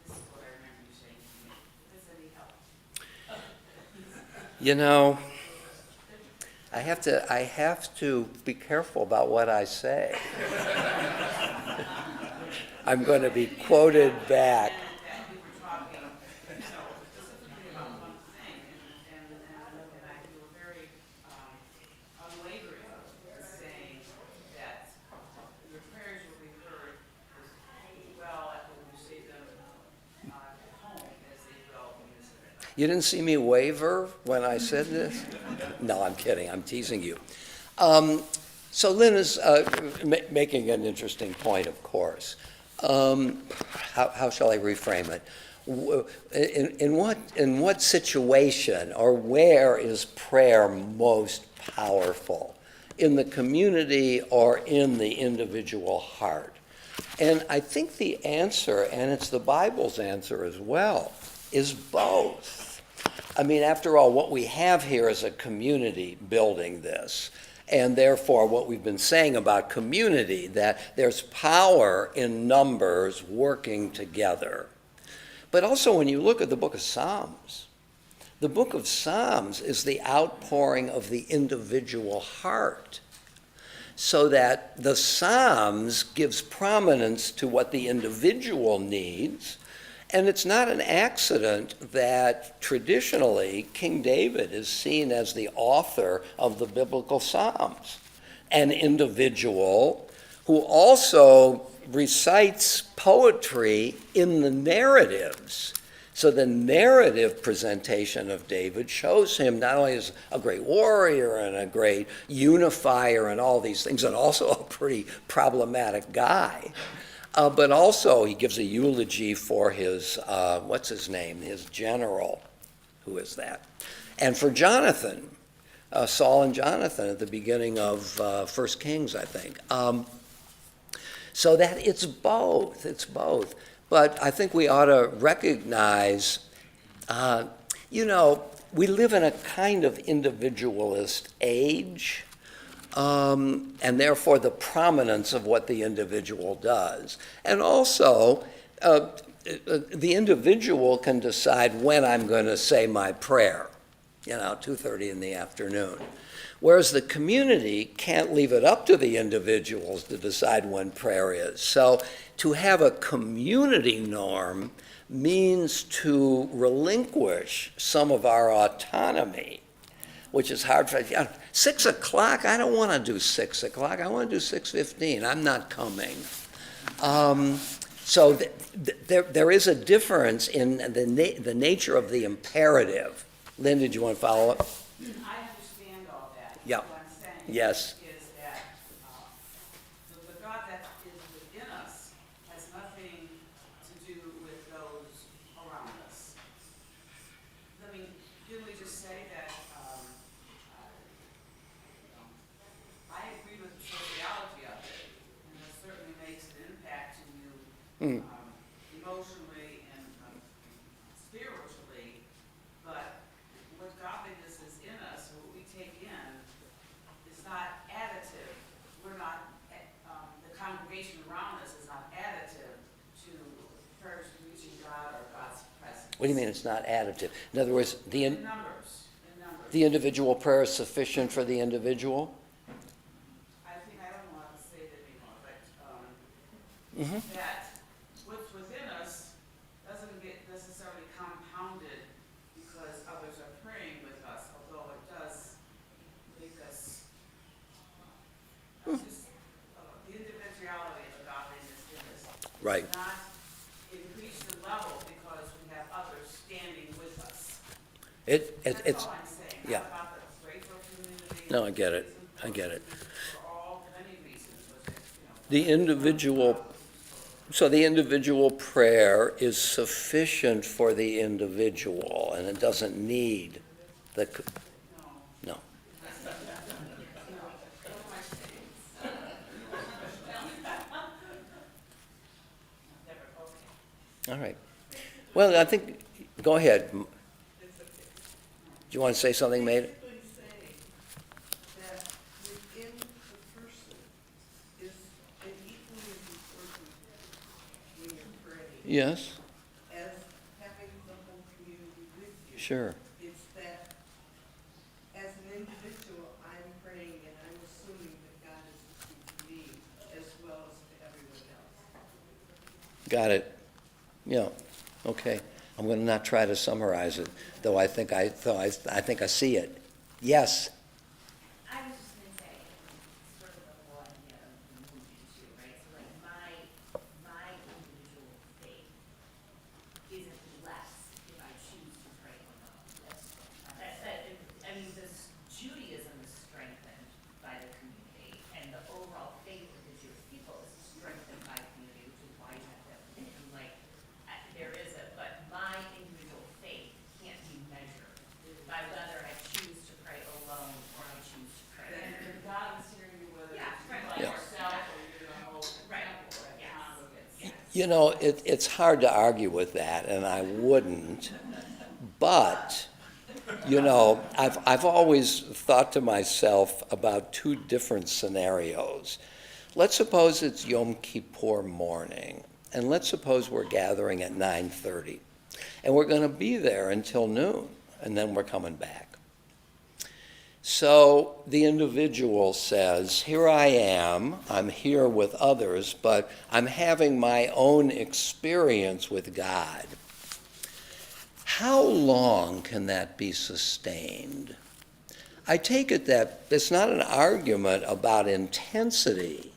Speaker 9: this is what I remember you saying to me. If there's any help.
Speaker 2: You know, I have to be careful about what I say. I'm going to be quoted back.
Speaker 9: That we were talking, specifically about one thing, and you were very unwavering in saying that your prayers will be heard as well when you say them at home as they will in the synagogue.
Speaker 2: You didn't see me waver when I said this? No, I'm kidding. I'm teasing you. So Lynn is making an interesting point, of course. How shall I reframe it? In what situation or where is prayer most powerful? In the community or in the individual heart? And I think the answer, and it's the Bible's answer as well, is both. I mean, after all, what we have here is a community building this. And therefore, what we've been saying about community, that there's power in numbers working together. But also, when you look at the book of Psalms is the outpouring of the individual heart. So that the Psalms gives prominence to what the individual needs. And it's not an accident that traditionally King David is seen as the author of the biblical Psalms, an individual who also recites poetry in the narratives. So the narrative presentation of David shows him not only as a great warrior and a great unifier and all these things, and also a pretty problematic guy, but also he gives a eulogy for his, what's his name, his general. Who is that? And for Jonathan, Saul and Jonathan at the beginning of 1 Kings, I think. So that it's both. But I think we ought to recognize, we live in a kind of individualist age, and therefore the prominence of what the individual does. And also, the individual can decide when I'm going to say my prayer, 2:30 in the afternoon. Whereas the community can't leave it up to the individuals to decide when prayer is. So to have a community norm means to relinquish some of our autonomy, which is hard for 6 o'clock. I don't want to do 6 o'clock. I want to do 6:15. I'm not coming. So there is a difference in the nature of the imperative. Lynn, did you want to follow up?
Speaker 9: I understand all that.
Speaker 2: Yeah.
Speaker 9: What I'm saying
Speaker 2: Yes.
Speaker 9: is that the God that is within us has nothing to do with those around us. I mean, didn't we just say that, I agree with the sociology of it, and it certainly makes an impact to you emotionally and spiritually, but what godliness is in us, what we take in, is not additive. We're not, the congregation around us is not additive to prayers reaching God or God's presence.
Speaker 2: What do you mean it's not additive? In other words,
Speaker 9: In numbers.
Speaker 2: the individual prayer is sufficient for the individual?
Speaker 9: I don't want to say that anymore, but,
Speaker 2: Mm-hmm.
Speaker 9: that what's within us doesn't get necessarily compounded because others are praying with us, although it does make us, just, the individuality of the godliness in us.
Speaker 2: Right.
Speaker 9: Does not increase the level because we have others standing with us.
Speaker 2: It's
Speaker 9: That's all I'm saying.
Speaker 2: yeah.
Speaker 9: Not about the grateful community.
Speaker 2: No, I get it. I get it.
Speaker 9: For all, many reasons, but,
Speaker 2: The individual So the individual prayer is sufficient for the individual, and it doesn't need the, no. All right. Well, I think, go ahead. Do you want to say something, Maida?
Speaker 10: Basically saying that within the person is an equally as important when you're praying
Speaker 2: Yes,
Speaker 10: as having the whole community with you.
Speaker 2: sure.
Speaker 10: It's that as an individual, I'm praying and I'm assuming that God is listening to me as well as to everyone else.
Speaker 2: Got it. Yeah, okay. I'm going to not try to summarize it, though I think I see it. Yes,
Speaker 11: I was just gonna say, sort of the whole idea of the movement too, right? So like my individual faith isn't less if I choose to pray or not. I mean, this Judaism is strengthened by the community, and the overall faith of the Jewish people is strengthened by the community, which is why you have to have religion. Like, there is but my individual faith can't be measured by whether I choose to pray alone or I choose to pray.
Speaker 9: And God is hearing you whether
Speaker 11: Yeah,
Speaker 9: it's
Speaker 11: right.
Speaker 9: by
Speaker 2: Yeah.
Speaker 9: yourself or you're the whole
Speaker 11: Right.
Speaker 9: temple at
Speaker 11: Yes.
Speaker 9: congregants.
Speaker 11: Yes.
Speaker 2: you know, it's hard to argue with that, and I wouldn't. But, you know, I've always thought to myself about two different scenarios. Let's suppose it's Yom Kippur morning, and let's suppose we're gathering at 9:30, and we're going to be there until noon, and then we're coming back. So the individual says, here I am, I'm here with others, but I'm having my own experience with God. How long can that be sustained? I take it that it's not an argument about intensity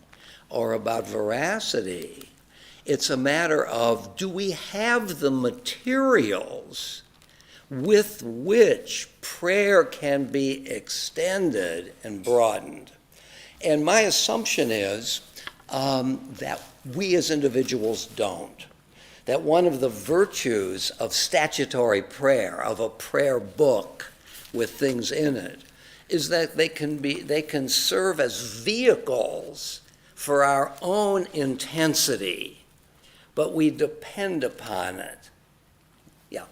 Speaker 2: or about veracity. It's a matter of, do we have the materials with which prayer can be extended and broadened? And my assumption is that we as individuals don't. That one of the virtues of statutory prayer, of a prayer book with things in it, is that they can serve as vehicles for our own intensity, but we depend upon it. Yeah.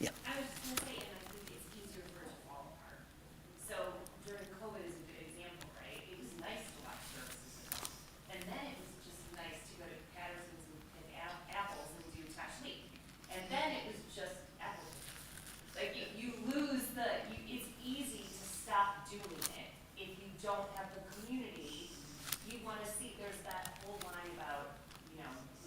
Speaker 2: Yeah.
Speaker 11: I was just gonna say, and I think it's easier for it to fall apart. So during COVID is a good example, right? It was nice to watch services at home. And then it was just nice to go to Patterson's and pick apples and do tashlik. And then it was just apples. Like you lose it's easy to stop doing it if you don't have the community. You wanna see, there's that whole line about,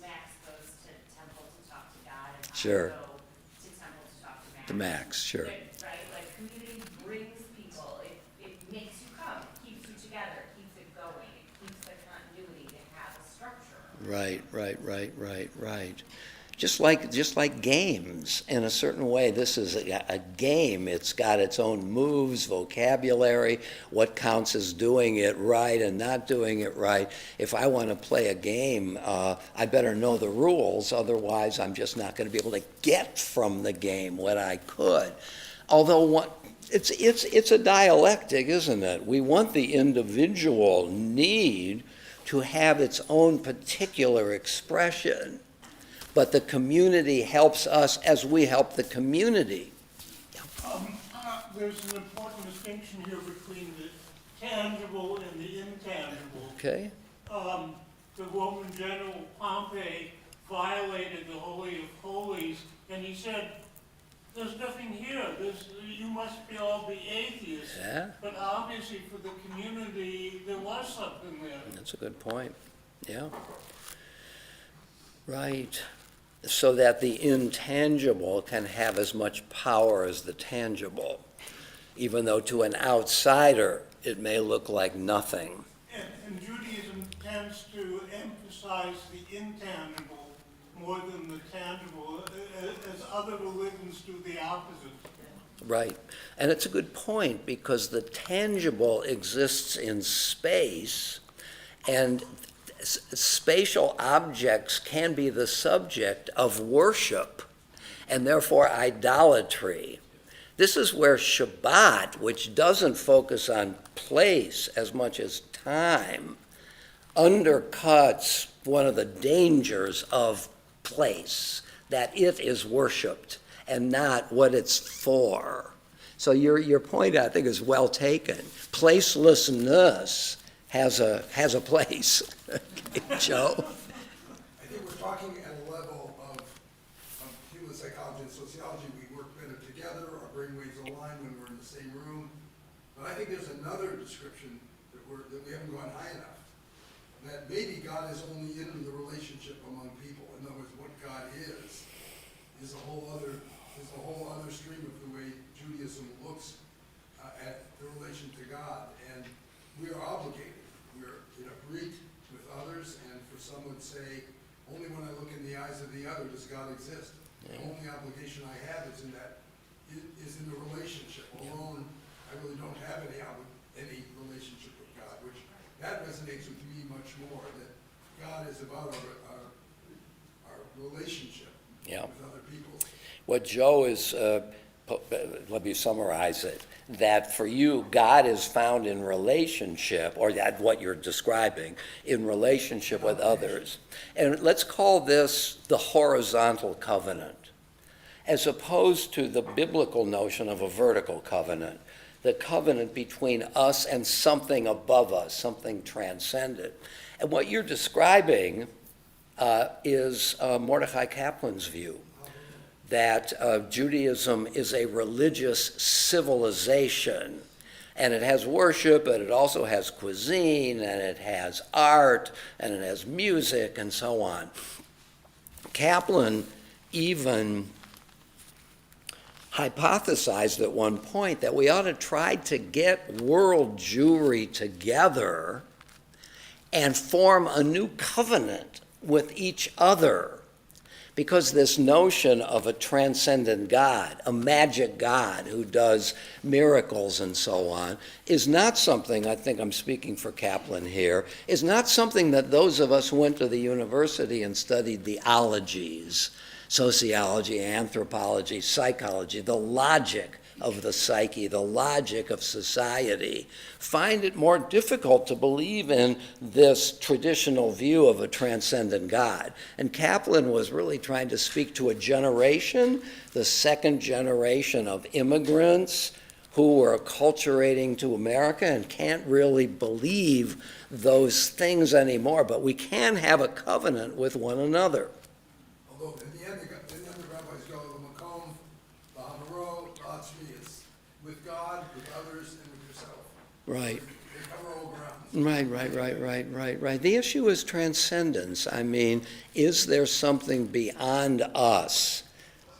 Speaker 11: Max goes to temple to talk to God and
Speaker 2: Sure.
Speaker 11: I go to temple to talk to Max.
Speaker 2: To Max, sure.
Speaker 11: Right, like community brings people, it makes you come, it keeps you together, it keeps it going, it keeps the continuity to have a structure.
Speaker 2: Right. Just like games, in a certain way, this is a game. It's got its own moves, vocabulary, what counts as doing it right and not doing it right. If I want to play a game, I better know the rules, otherwise I'm just not going to be able to get from the game what I could. Although it's a dialectic, isn't it? We want the individual need to have its own particular expression, but the community helps us as we help the community.
Speaker 12: There's an important distinction here between the tangible and the intangible.
Speaker 2: Okay?
Speaker 12: The Roman general Pompey violated the Holy of Holies, and he said, there's nothing here. You must all be atheists.
Speaker 2: Yeah.
Speaker 12: But obviously for the community, there was something there.
Speaker 2: That's a good point. Yeah. Right. So that the intangible can have as much power as the tangible, even though to an outsider it may look like nothing.
Speaker 12: And Judaism tends to emphasize the intangible more than the tangible, as other religions do the opposite.
Speaker 2: Right. And it's a good point, because the tangible exists in space, and spatial objects can be the subject of worship and therefore idolatry. This is where Shabbat, which doesn't focus on place as much as time, undercuts one of the dangers of place, that it is worshiped and not what it's for. So your point, I think, is well taken. Placelessness has a place. Okay, Joe?
Speaker 13: I think we're talking at a level of human psychology and sociology. We work better together, our brainwaves align when we're in the same room. But I think there's another description that we haven't gone high enough. That maybe God is only in the relationship among people. In other words, what God is a whole other stream of the way Judaism looks at the relation to God. And we are obligated. We're in a breach with others, and for some would say, only when I look in the eyes of the other does God exist. The only obligation I have is in the relationship. Alone, I really don't have any relationship with God, which that resonates with me much more, that God is about our relationship with other people.
Speaker 2: What Joe is, let me summarize it, that for you, God is found in relationship, or that what you're describing, in relationship with others. And let's call this the horizontal covenant, as opposed to the biblical notion of a vertical covenant, the covenant between us and something above us, something transcendent. And what you're describing is Mordecai Kaplan's view, that Judaism is a religious civilization, and it has worship, but it also has cuisine, and it has art, and it has music, and so on. Kaplan even hypothesized at one point that we ought to try to get world Jewry together and form a new covenant with each other. Because this notion of a transcendent God, a magic God who does miracles and so on, is not something, I think I'm speaking for Kaplan here, is not something that those of us who went to the university and studied the ologies, sociology, anthropology, psychology, the logic of the psyche, the logic of society, find it more difficult to believe in this traditional view of a transcendent God. And Kaplan was really trying to speak to a generation, the second generation of immigrants who were acculturating to America and can't really believe those things anymore. But we can have a covenant with one another.
Speaker 13: Although in the end, the rabbis go to the Makom, the Hamaro, Latzmi, it's with God, with others, and with yourself.
Speaker 2: Right.
Speaker 13: They cover all ground.
Speaker 2: Right. The issue is transcendence. I mean, is there something beyond us?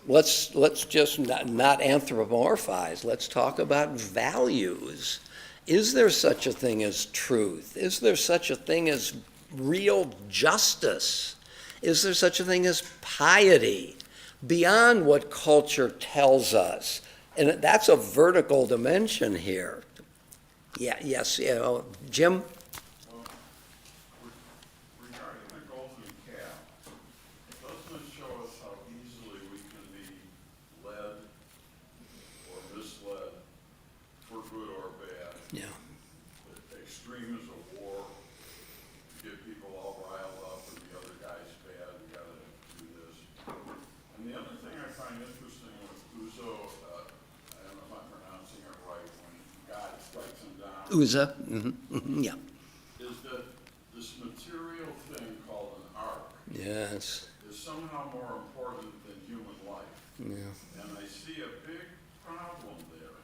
Speaker 2: Let's just not anthropomorphize. Let's talk about values. Is there such a thing as truth? Is there such a thing as real justice? Is there such a thing as piety beyond what culture tells us? And that's a vertical dimension here. Yes, Jim?
Speaker 14: Regarding the golden calf, doesn't it show us how easily we can be led or misled for good or bad?
Speaker 2: Yeah.
Speaker 14: The extremes of war, to get people all riled up and the other guy's bad, we gotta do this. And the other thing I find interesting with Uzo, I don't know if I'm pronouncing it right, when God strikes him down.
Speaker 2: Uzzah, yeah.
Speaker 14: Is that this material thing called an ark
Speaker 2: Yes.
Speaker 14: is somehow more important than human life.
Speaker 2: Yeah.
Speaker 14: And I see a big problem there.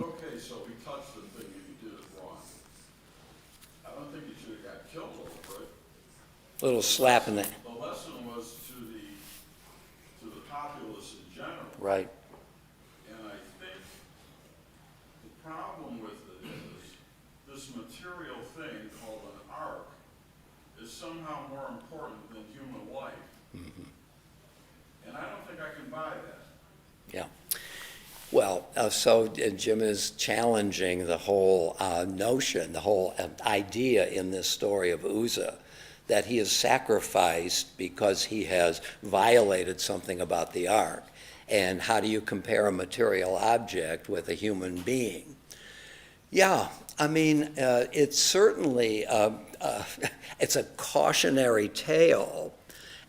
Speaker 14: Okay, so he touched the thing and he did it wrong. I don't think he should have got killed over it.
Speaker 2: Little slap in the,
Speaker 14: The lesson was to the populace in general.
Speaker 2: right.
Speaker 14: And I think the problem with it is this material thing called an ark is somehow more important than human life. And I don't think I can buy that.
Speaker 2: Yeah. Well, so Jim is challenging the whole notion, the whole idea in this story of Uzzah, that he is sacrificed because he has violated something about the ark. And how do you compare a material object with a human being? Yeah, I mean, it's certainly, it's a cautionary tale,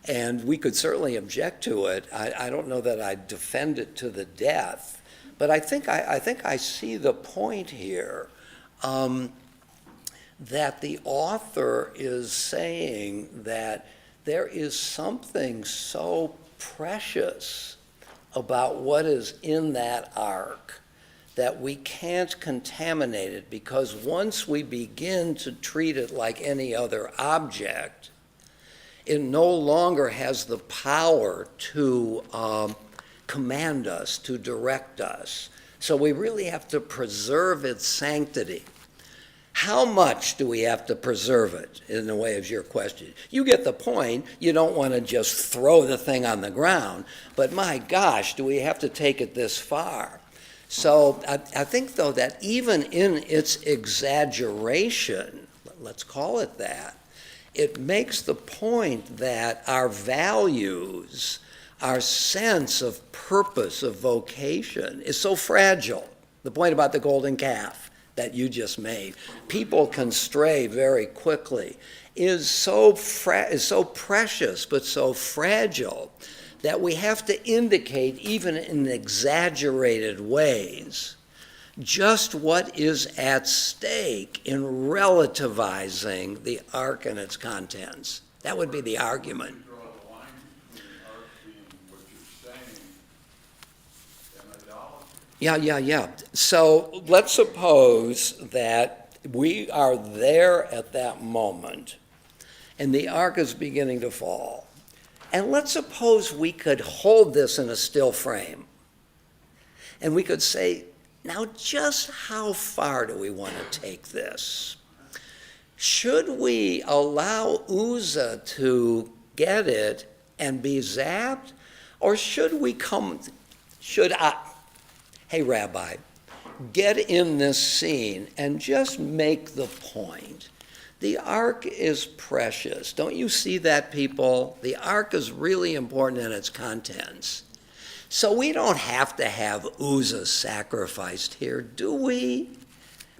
Speaker 2: and we could certainly object to it. I don't know that I'd defend it to the death, but I think I see the point here, that the author is saying that there is something so precious about what is in that ark that we can't contaminate it, because once we begin to treat it like any other object, it no longer has the power to command us, to direct us. So we really have to preserve its sanctity. How much do we have to preserve it, in the way of your question? You get the point. You don't want to just throw the thing on the ground. But my gosh, do we have to take it this far? So I think, though, that even in its exaggeration, let's call it that, it makes the point that our values, our sense of purpose, of vocation, is so fragile. The point about the golden calf that you just made, people can stray very quickly, is so precious but so fragile that we have to indicate, even in exaggerated ways, just what is at stake in relativizing the ark and its contents. That would be the argument.
Speaker 14: Draw the line between the ark being what you're saying and idolatry.
Speaker 2: Yeah. So let's suppose that we are there at that moment and the ark is beginning to fall. And let's suppose we could hold this in a still frame. And we could say, now just how far do we want to take this? Should we allow Uzzah to get it and be zapped? Or should I, hey, Rabbi, get in this scene and just make the point. The ark is precious. Don't you see that, people? The ark is really important in its contents. So we don't have to have Uzzah sacrificed here, do we?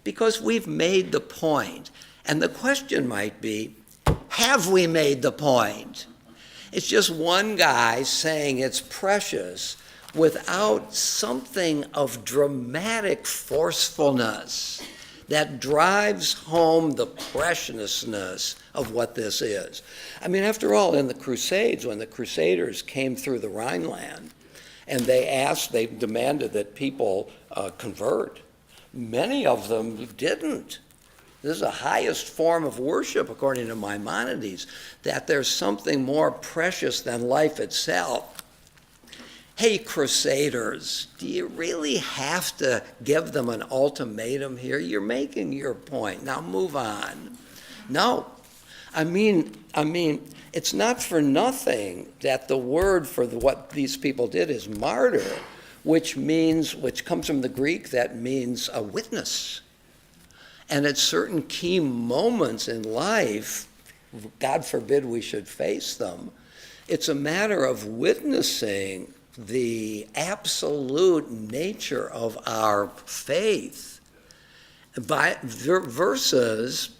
Speaker 2: Because we've made the point. And the question might be, have we made the point? It's just one guy saying it's precious without something of dramatic forcefulness that drives home the preciousness of what this is. I mean, after all, in the Crusades, when the Crusaders came through the Rhineland, and they demanded that people convert, many of them didn't. This is the highest form of worship, according to Maimonides, that there's something more precious than life itself. Hey, Crusaders, do you really have to give them an ultimatum here? You're making your point. Now move on. No. I mean, it's not for nothing that the word for what these people did is martyr, which comes from the Greek that means a witness. And at certain key moments in life, God forbid we should face them, it's a matter of witnessing the absolute nature of our faith versus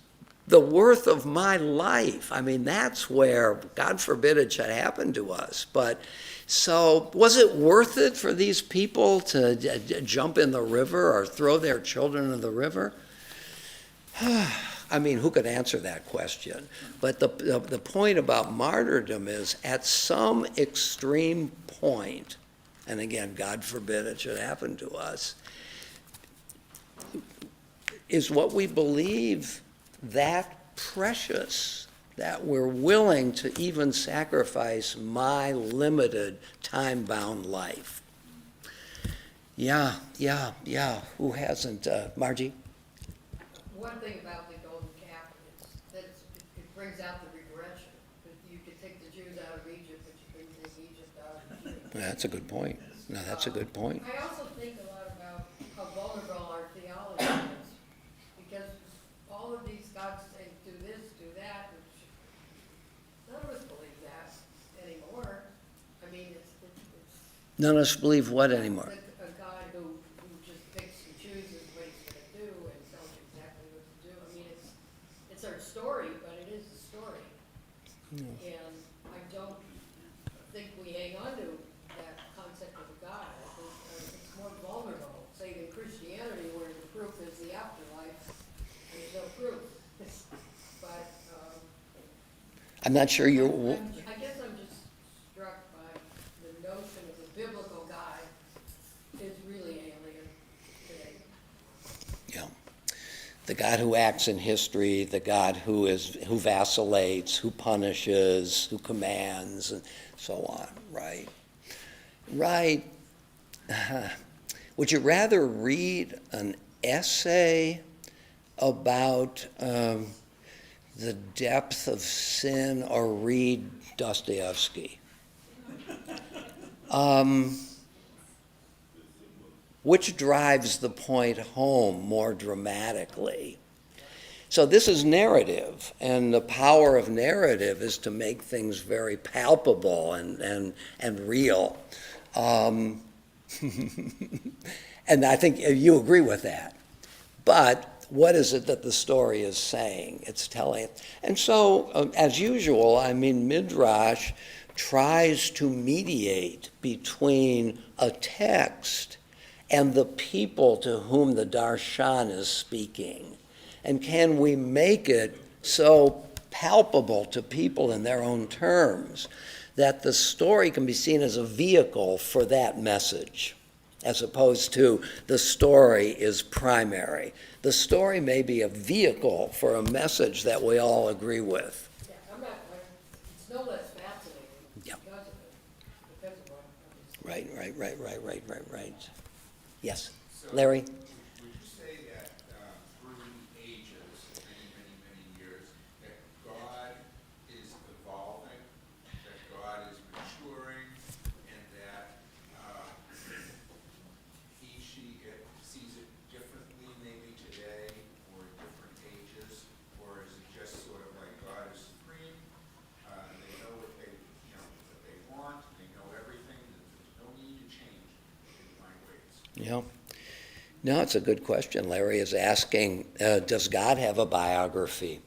Speaker 2: the worth of my life. I mean, that's where, God forbid it should happen to us. But so was it worth it for these people to jump in the river or throw their children in the river? I mean, who could answer that question? But the point about martyrdom is, at some extreme point, and again, God forbid it should happen to us, is what we believe that precious that we're willing to even sacrifice my limited time-bound life. Yeah. Who hasn't? Margie?
Speaker 10: One thing about the golden calf is that it brings out the regression. You could take the Jews out of Egypt, but you couldn't take Egypt out of the Jews.
Speaker 2: That's a good point. No, that's a good point.
Speaker 10: I also think a lot about how vulnerable our theology is, because all of these gods say, do this, do that, which
Speaker 2: None of us believe what anymore?
Speaker 10: That a God who just picks and chooses what he's gonna do and tells you exactly what to do. I mean, it's our story, but it is a story. And I don't think we hang on to that concept of a God. I think it's more vulnerable, say in Christianity, where the proof is the afterlife, there's no proof. But,
Speaker 2: I'm not sure you're,
Speaker 10: I guess I'm just struck by the notion of a biblical God is really alien today.
Speaker 2: yeah. The God who acts in history, the God who vacillates, who punishes, who commands, and so on, right? Right. Would you rather read an essay about the depth of sin or read Dostoevsky? Which drives the point home more dramatically? So this is narrative, and the power of narrative is to make things very palpable and real. And I think you agree with that. But what is it that the story is saying? It's telling. And so, as usual, I mean, Midrash tries to mediate between a text and the people to whom the darshan is speaking. And can we make it so palpable to people in their own terms that the story can be seen as a vehicle for that message, as opposed to the story is primary. The story may be a vehicle for a message that we all agree with.
Speaker 10: Yeah, it's no less fascinating
Speaker 2: Yeah.
Speaker 10: because of it, because of what I'm just.
Speaker 2: Right. Yes, Larry?
Speaker 15: Would you say that through the ages, many years, that God is evolving, that God is maturing, and that she sees it differently maybe today or in different ages, or is it just sort of like God is supreme? They know what they want, they know everything, and there's no need to change in my ways.
Speaker 2: Yeah. No, it's a good question. Larry is asking, does God have a biography?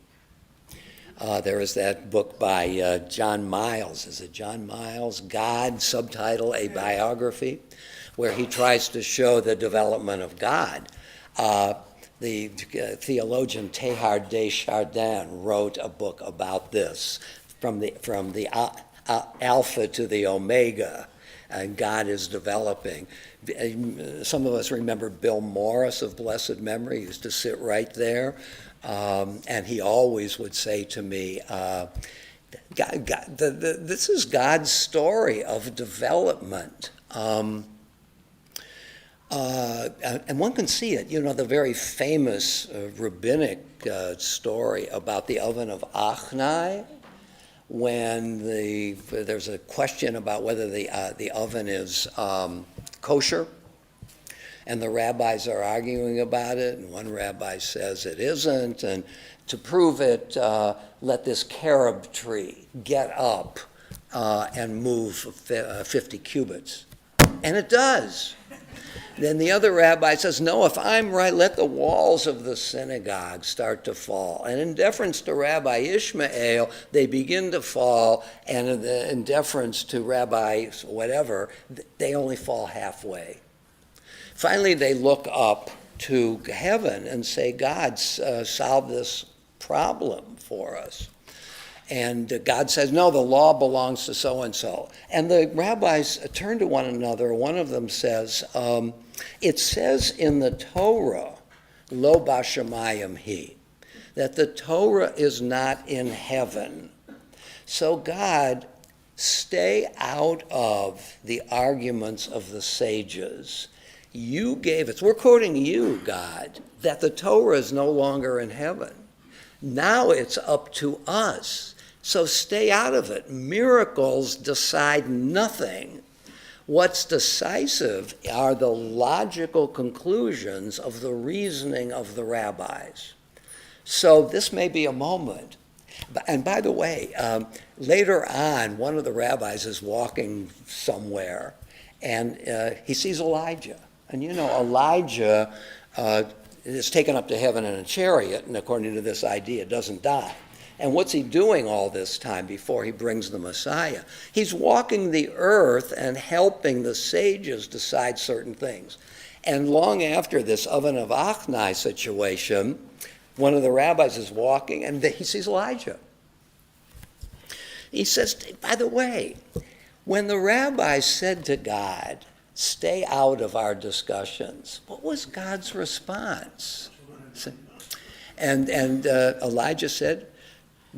Speaker 2: There is that book by John Miles. Is it John Miles? God, subtitle, A Biography, where he tries to show the development of God. The theologian Teilhard de Chardin wrote a book about this, from the Alpha to the Omega. And God is developing. Some of us remember Bill Morris of blessed memory. He used to sit right there, and he always would say to me, this is God's story of development. And one can see it, the very famous rabbinic story about the oven of Achnai, when there's a question about whether the oven is kosher, and the rabbis are arguing about it, and one rabbi says it isn't, and to prove it, let this carob tree get up and move 50 cubits. And it does. Then the other rabbi says, no, if I'm right, let the walls of the synagogue start to fall. And in deference to Rabbi Ishmael, they begin to fall, and in deference to Rabbi whatever, they only fall halfway. Finally, they look up to heaven and say, God, solve this problem for us. And God says, no, the law belongs to so-and-so. And the rabbis turn to one another. One of them says, it says in the Torah, lo bashamayim hi, that the Torah is not in heaven. So God, stay out of the arguments of the sages. You gave us, we're quoting you, God, that the Torah is no longer in heaven. Now it's up to us. So stay out of it. Miracles decide nothing. What's decisive are the logical conclusions of the reasoning of the rabbis. So this may be a moment. And by the way, later on, one of the rabbis is walking somewhere, and he sees Elijah. And Elijah is taken up to heaven in a chariot, and according to this idea, doesn't die. And what's he doing all this time before he brings the Messiah? He's walking the earth and helping the sages decide certain things. And long after this oven of Achnai situation, one of the rabbis is walking, and he sees Elijah. He says, by the way, when the rabbi said to God, stay out of our discussions, what was God's response? And Elijah said,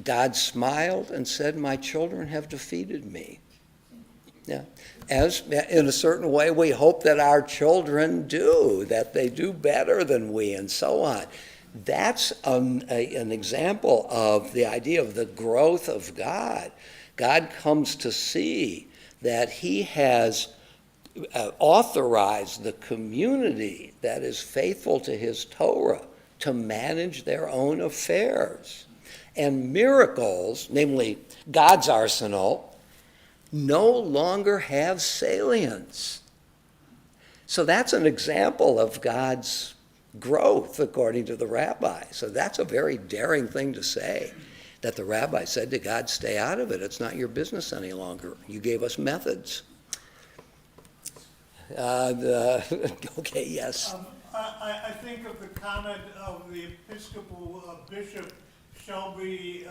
Speaker 2: God smiled and said, my children have defeated me. Yeah. As in a certain way, we hope that our children do, that they do better than we, and so on. That's an example of the idea of the growth of God. God comes to see that he has authorized the community that is faithful to his Torah to manage their own affairs. And miracles, namely God's arsenal, no longer have salience. So that's an example of God's growth, according to the rabbi. So that's a very daring thing to say, that the rabbi said to God, stay out of it. It's not your business any longer. You gave us methods. Okay, yes.
Speaker 12: I think of the comment of the Episcopal Bishop Shelby,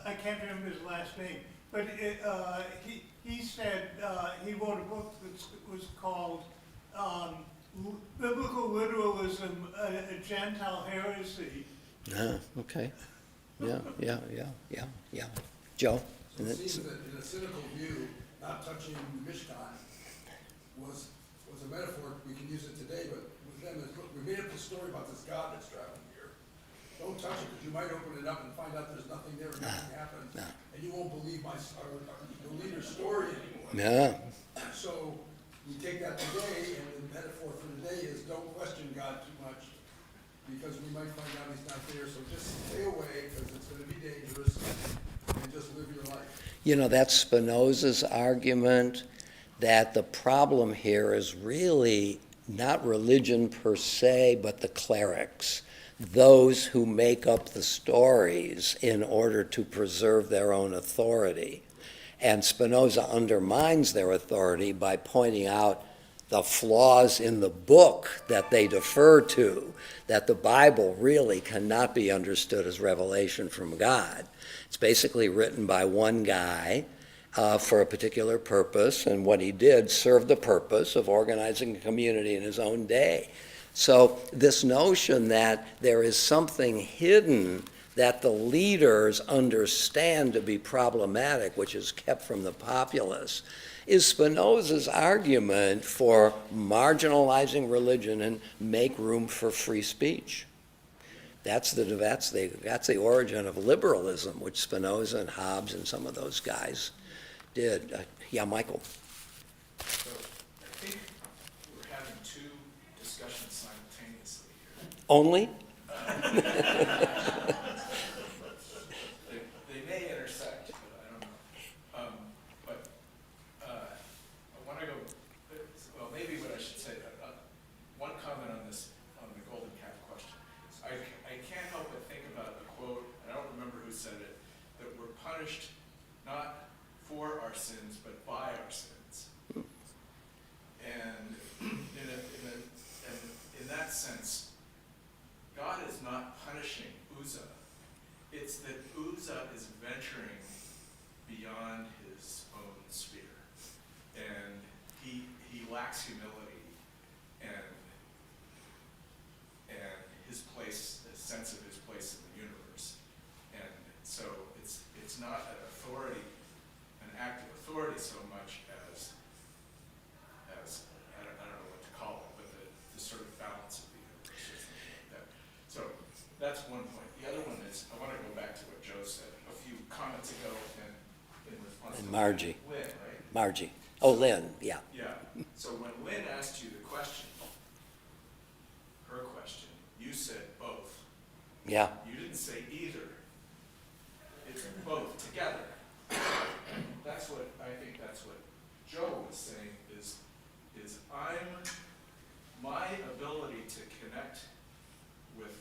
Speaker 12: I can't remember his last name, but he said he wrote a book that was called Biblical Literalism, a Gentile Heresy.
Speaker 2: Okay. Yeah. Joe?
Speaker 13: So it seems that in a cynical view, not touching the Mishkan was a metaphor. We can use it today, but with them, look, we made up the story about this God that's traveling here. Don't touch it, because you might open it up and find out there's nothing there and nothing happens, and you won't believe the leader's story anymore.
Speaker 2: Yeah.
Speaker 13: So we take that today, and the metaphor for today is don't question God too much, because we might find out he's not there. So just stay away, because it's going to be dangerous, and just live your life.
Speaker 2: That's Spinoza's argument, that the problem here is really not religion per se, but the clerics, those who make up the stories in order to preserve their own authority. And Spinoza undermines their authority by pointing out the flaws in the book that they defer to, that the Bible really cannot be understood as revelation from God. It's basically written by one guy for a particular purpose, and what he did served the purpose of organizing a community in his own day. So this notion that there is something hidden that the leaders understand to be problematic, which is kept from the populace, is Spinoza's argument for marginalizing religion and make room for free speech. That's the origin of liberalism, which Spinoza and Hobbes and some of those guys did. Yeah, Michael.
Speaker 5: So I think we're having two discussions simultaneously here.
Speaker 2: Only?
Speaker 5: They may intersect, but I don't know. I want to go, well, maybe what I should say, one comment on this, on the golden calf question. I can't help but think about a quote, and I don't remember who said it, that we're punished not for our sins, but by our sins. And in that sense, God is not punishing Uzzah. It's that Uzzah is venturing beyond his own sphere. And he lacks humility and his place, a sense of his place in the universe. And so it's not an authority, an act of authority so much as I don't know what to call it, but the sort of balance of the universe or something like that. So that's one point. The other one is, I want to go back to what Joe said a few comments ago in response to
Speaker 2: Margie.
Speaker 5: Lynn, right?
Speaker 2: Margie. Oh, Lynn, yeah.
Speaker 5: Yeah. So when Lynn asked you the question, her question, you said both.
Speaker 2: Yeah.
Speaker 5: You didn't say either. It's both together. I think that's what Joe was saying is my ability to connect with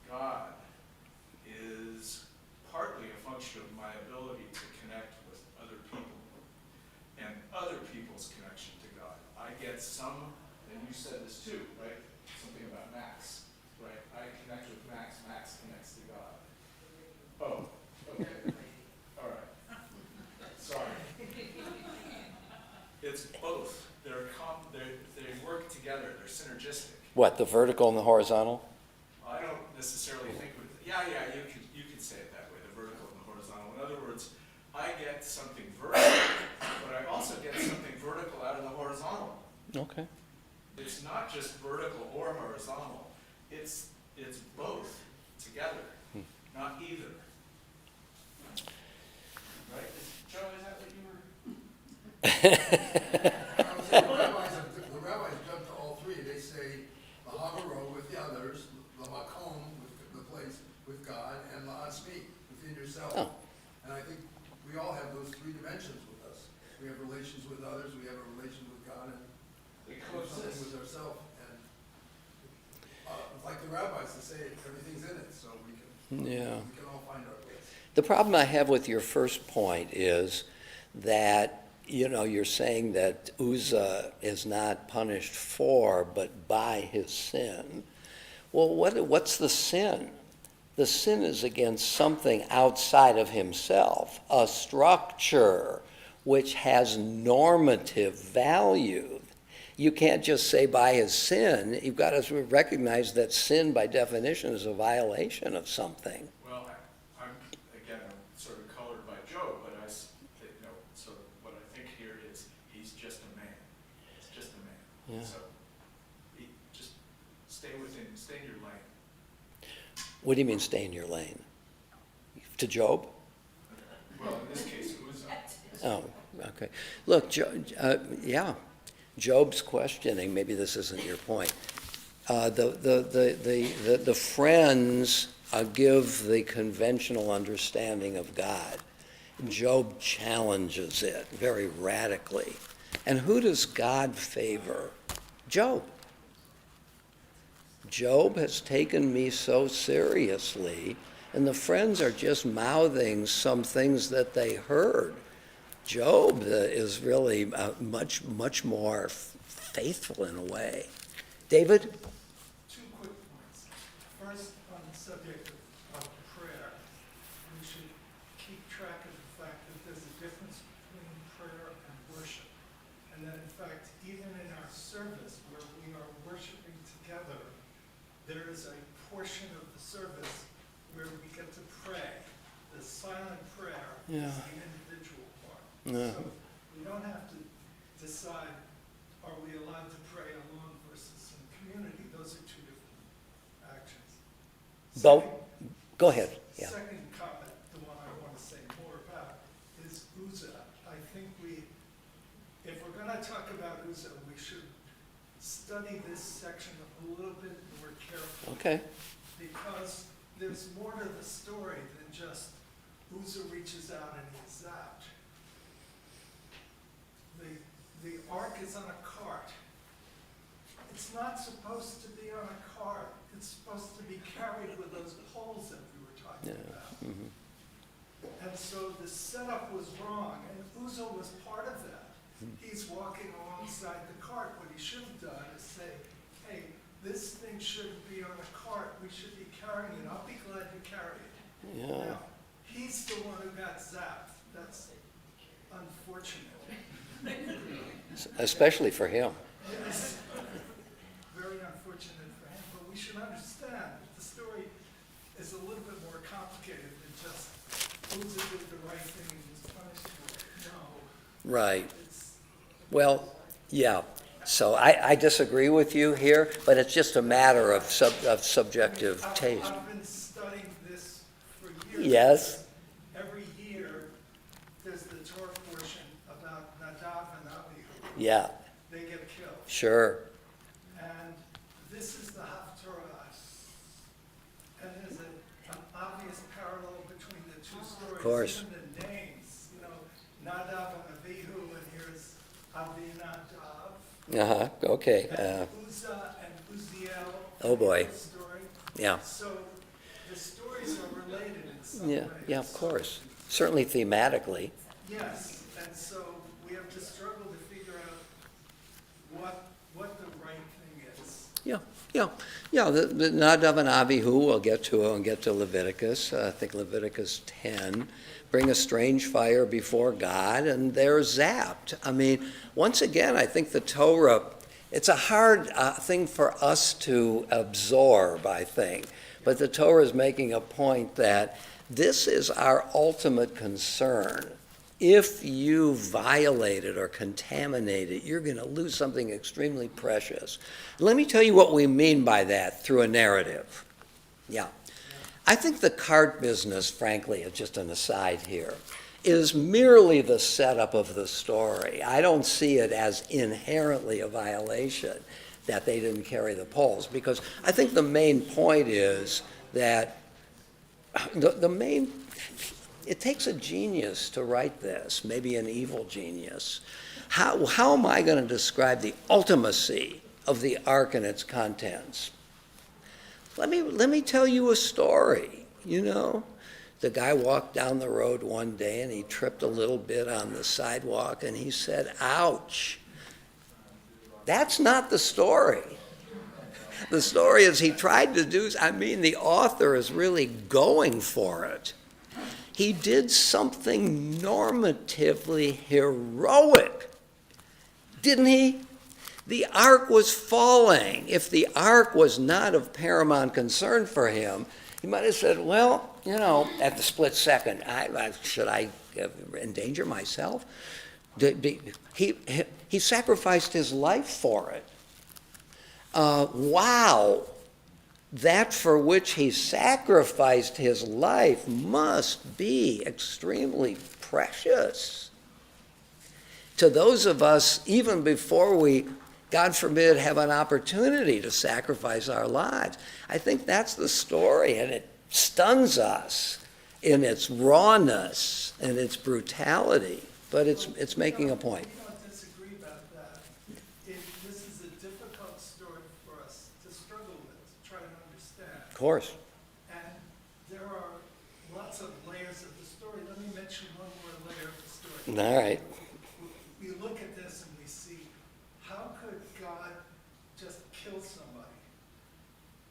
Speaker 5: God is partly a function of my ability to connect with other people and other people's connection to God. I get some, and you said this too, right? Something about Max, right? I connect with Max, Max connects to God. Oh, okay. All right. Sorry. It's both. They work together. They're synergistic.
Speaker 2: What, the vertical and the horizontal?
Speaker 5: I don't necessarily think with, you could say it that way, the vertical and the horizontal. In other words, I get something vertical, but I also get something vertical out of the horizontal.
Speaker 2: Okay.
Speaker 5: It's not just vertical or horizontal. It's both together, not either. Right? Joe, is that what you were?
Speaker 13: The rabbis jump to all three. They say the Havaro with the others, the Makom with the place with God, and the Atzmi within yourself.
Speaker 2: Oh.
Speaker 13: And I think we all have those three dimensions with us. We have relations with others, we have a relation with God, and
Speaker 5: They
Speaker 13: something
Speaker 5: coexist.
Speaker 13: with ourselves. And like the rabbis, they say everything's in it, so we can all find our place.
Speaker 2: The problem I have with your first point is that, you're saying that Uzzah is not punished for, but by his sin. Well, what's the sin? The sin is against something outside of himself, a structure which has normative value. You can't just say by his sin. You've got to recognize that sin, by definition, is a violation of something.
Speaker 5: Well, I'm sort of colored by Joe, but so what I think here is he's just a man. He's just a man.
Speaker 2: Yeah.
Speaker 5: So just stay in your lane.
Speaker 2: What do you mean, stay in your lane? To Job?
Speaker 5: Well, in this case, it was.
Speaker 2: Oh, okay. Look, Job's questioning. Maybe this isn't your point. The friends give the conventional understanding of God. Job challenges it very radically. And who does God favor? Job. Job has taken me so seriously, and the friends are just mouthing some things that they heard. Job is really much more faithful in a way. David?
Speaker 6: Two quick points. First, on the subject of prayer, we should keep track of the fact that there's a difference between prayer and worship. And that in fact, even in our service where we are worshiping together, there is a portion of the service where we get to pray. The silent prayer is the individual part.
Speaker 2: Yeah.
Speaker 6: So we don't have to decide, are we allowed to pray alone versus in community? Those are two different actions.
Speaker 2: Go ahead. Yeah.
Speaker 6: Second comment, the one I want to say more about, is Uzzah. I think if we're going to talk about Uzzah, we should study this section a little bit more carefully.
Speaker 2: Okay.
Speaker 6: Because there's more to the story than just Uzzah reaches out and he's zapped. The ark is on a cart. It's not supposed to be on a cart. It's supposed to be carried with those poles that we were talking about.
Speaker 2: Mm-hmm.
Speaker 6: And so the setup was wrong, and Uzzah was part of that. He's walking alongside the cart. What he should have done is say, hey, this thing shouldn't be on a cart. We should be carrying it. I'll be glad to carry it.
Speaker 2: Yeah.
Speaker 6: Now, he's the one who got zapped. That's unfortunate.
Speaker 2: Especially for him.
Speaker 6: Yes. Very unfortunate for him, but we should understand that the story is a little bit more complicated than just Uzzah did the right thing and was punished for it. No.
Speaker 2: Right.
Speaker 6: It's,
Speaker 2: Well, yeah. So I disagree with you here, but it's just a matter of subjective taste.
Speaker 6: I've been studying this for years.
Speaker 2: Yes.
Speaker 6: Every year, there's the Torah portion about Nadav and Abihu.
Speaker 2: Yeah.
Speaker 6: They get killed.
Speaker 2: Sure.
Speaker 6: And this is the Haftorah. And there's an obvious parallel between the two stories.
Speaker 2: Of course.
Speaker 6: Even the names, Nadav and Abihu, and here's Abinadab.
Speaker 2: Okay.
Speaker 6: And Uzzah and Uzziel.
Speaker 2: Oh, boy.
Speaker 6: The story.
Speaker 2: Yeah.
Speaker 6: So the stories are related in some
Speaker 2: Yeah,
Speaker 6: ways.
Speaker 2: yeah, of course. Certainly thematically.
Speaker 6: Yes, and so we have to struggle to figure out what the right thing is.
Speaker 2: Yeah. The Nadav and Abihu, we'll get to Leviticus. I think Leviticus 10. Bring a strange fire before God, and they're zapped. I mean, once again, I think the Torah, it's a hard thing for us to absorb, I think. But the Torah is making a point that this is our ultimate concern. If you violate it or contaminate it, you're going to lose something extremely precious. Let me tell you what we mean by that through a narrative. Yeah. I think the cart business, frankly, just an aside here, is merely the setup of the story. I don't see it as inherently a violation that they didn't carry the poles, because I think the main point is that it takes a genius to write this, maybe an evil genius. How am I going to describe the ultimacy of the ark and its contents? Let me tell you a story, The guy walked down the road one day and he tripped a little bit on the sidewalk and he said, ouch. That's not the story. The story is he tried to do, the author is really going for it. He did something normatively heroic, didn't he? The ark was falling. If the ark was not of paramount concern for him, he might have said, well, at the split second, should I endanger myself? He sacrificed his life for it. Wow, that for which he sacrificed his life must be extremely precious. To those of us, even before we, God forbid, have an opportunity to sacrifice our lives, I think that's the story, and it stuns us in its rawness and its brutality, but it's making a point.
Speaker 6: We don't disagree about that. This is a difficult story for us to struggle with, to try to understand.
Speaker 2: Of course.
Speaker 6: And there are lots of layers of the story. Let me mention one more layer of the story.
Speaker 2: All right.
Speaker 6: We look at this and we see, how could God just kill somebody?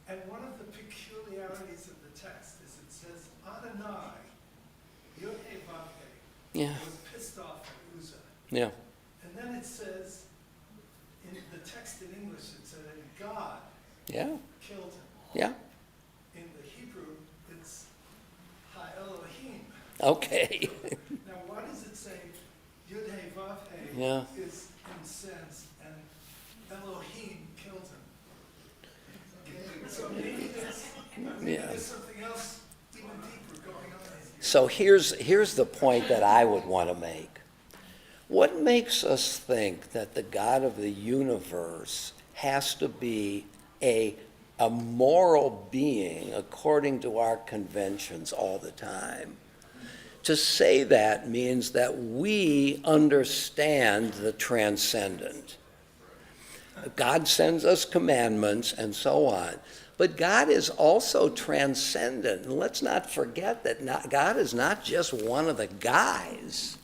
Speaker 6: And one of the peculiarities of the text is it says, Adonai, Yod-Heh-Vav-Heh,
Speaker 2: Yeah.
Speaker 6: was pissed off at Uzzah.
Speaker 2: Yeah.
Speaker 6: And then it says, in the text in English, it said, and God
Speaker 2: Yeah.
Speaker 6: killed him.
Speaker 2: Yeah.
Speaker 6: In the Hebrew, it's Ha-Elohim.
Speaker 2: Okay.
Speaker 6: Now, why does it say Yud-Heh-Vav-Heh
Speaker 2: Yeah.
Speaker 6: is incensed and Elohim killed him? Okay, so maybe there's something else even deeper going on here.
Speaker 2: So here's the point that I would want to make. What makes us think that the God of the universe has to be a moral being according to our conventions all the time? To say that means that we understand the transcendent. God sends us commandments and so on. But God is also transcendent. And let's not forget that God is not just one of the guys,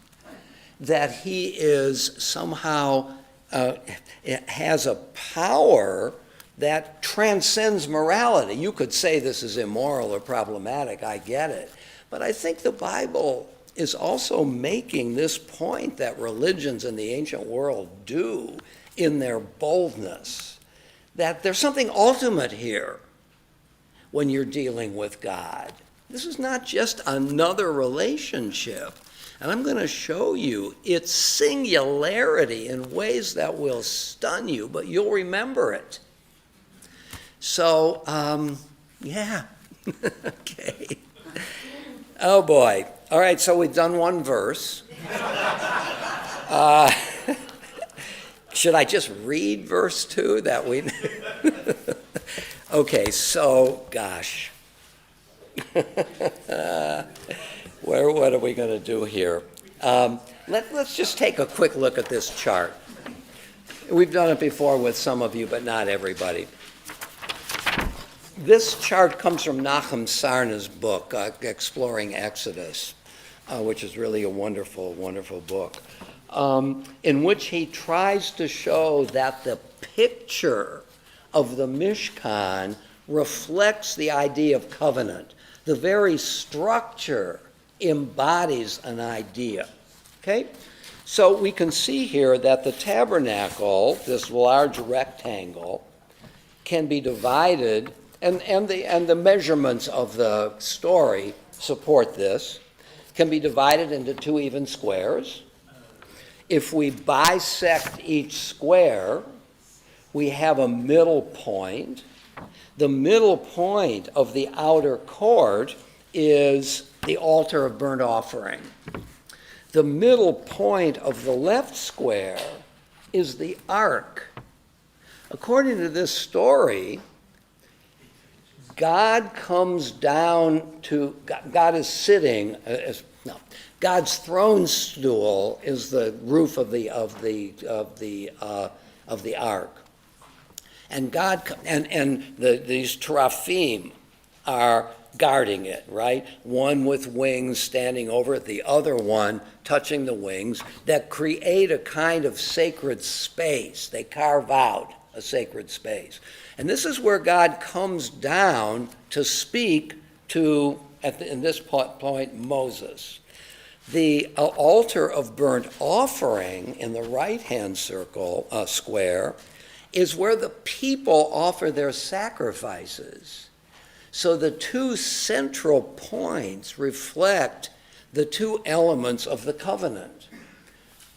Speaker 2: that he is somehow, has a power that transcends morality. You could say this is immoral or problematic, I get it. But I think the Bible is also making this point that religions in the ancient world do in their boldness, that there's something ultimate here when you're dealing with God. This is not just another relationship. And I'm going to show you its singularity in ways that will stun you, but you'll remember it. So, yeah. Okay. Oh, boy. All right, so we've done one verse. Should I just read verse 2 that we... Okay, so, gosh. What are we going to do here? Let Let's just take a quick look at this chart. We've done it before with some of you, but not everybody. This chart comes from Nahum Sarna's book, Exploring Exodus, which is really a wonderful, wonderful book, in which he tries to show that the picture of the Mishkan reflects the idea of covenant. The very structure embodies an idea. Okay? So we can see here that the tabernacle, this large rectangle, can be divided, and the measurements of the story support this, can be divided into 2 even squares. If we bisect each square, we have a middle point. The middle point of the outer court is the altar of burnt offering. The middle point of the left square is the ark. According to this story, God comes down to, God is sitting, God's throne stool is the roof of the ark. And God and these teraphim are guarding it, right? One with wings standing over it, the other one touching the wings, that create a kind of sacred space. They carve out a sacred space. And this is where God comes down to speak to, in this point, Moses. The altar of burnt offering in the right-hand square is where the people offer their sacrifices. So the 2 central points reflect the 2 elements of the covenant.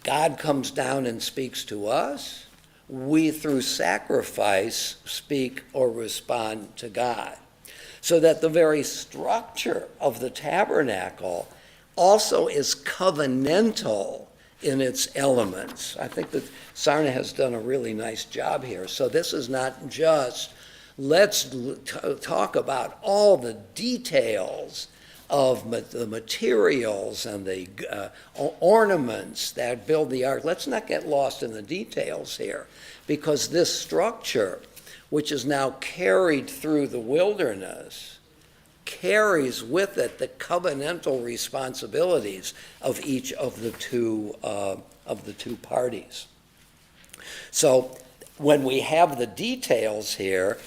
Speaker 2: God comes down and speaks to us. We, through sacrifice, speak or respond to God. So that the very structure of the tabernacle also is covenantal in its elements. I think that Sarna has done a really nice job here. So this is not just, let's talk about all the details of the materials and the ornaments that build the ark. Let's not get lost in the details here, because this structure, which is now carried through the wilderness, carries with it the covenantal responsibilities of each of the two parties. So when we have the details here,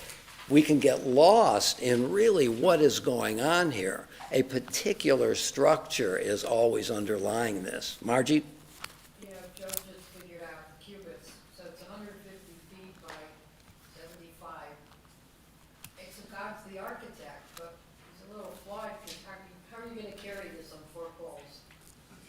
Speaker 2: we can get lost in really what is going on here. A particular structure is always underlying this. Margie?
Speaker 10: You know, Joe just figured out cubits, so it's 150 feet by 75. God's the architect, but he's a little flawed, because how are you going to carry this on 4 poles?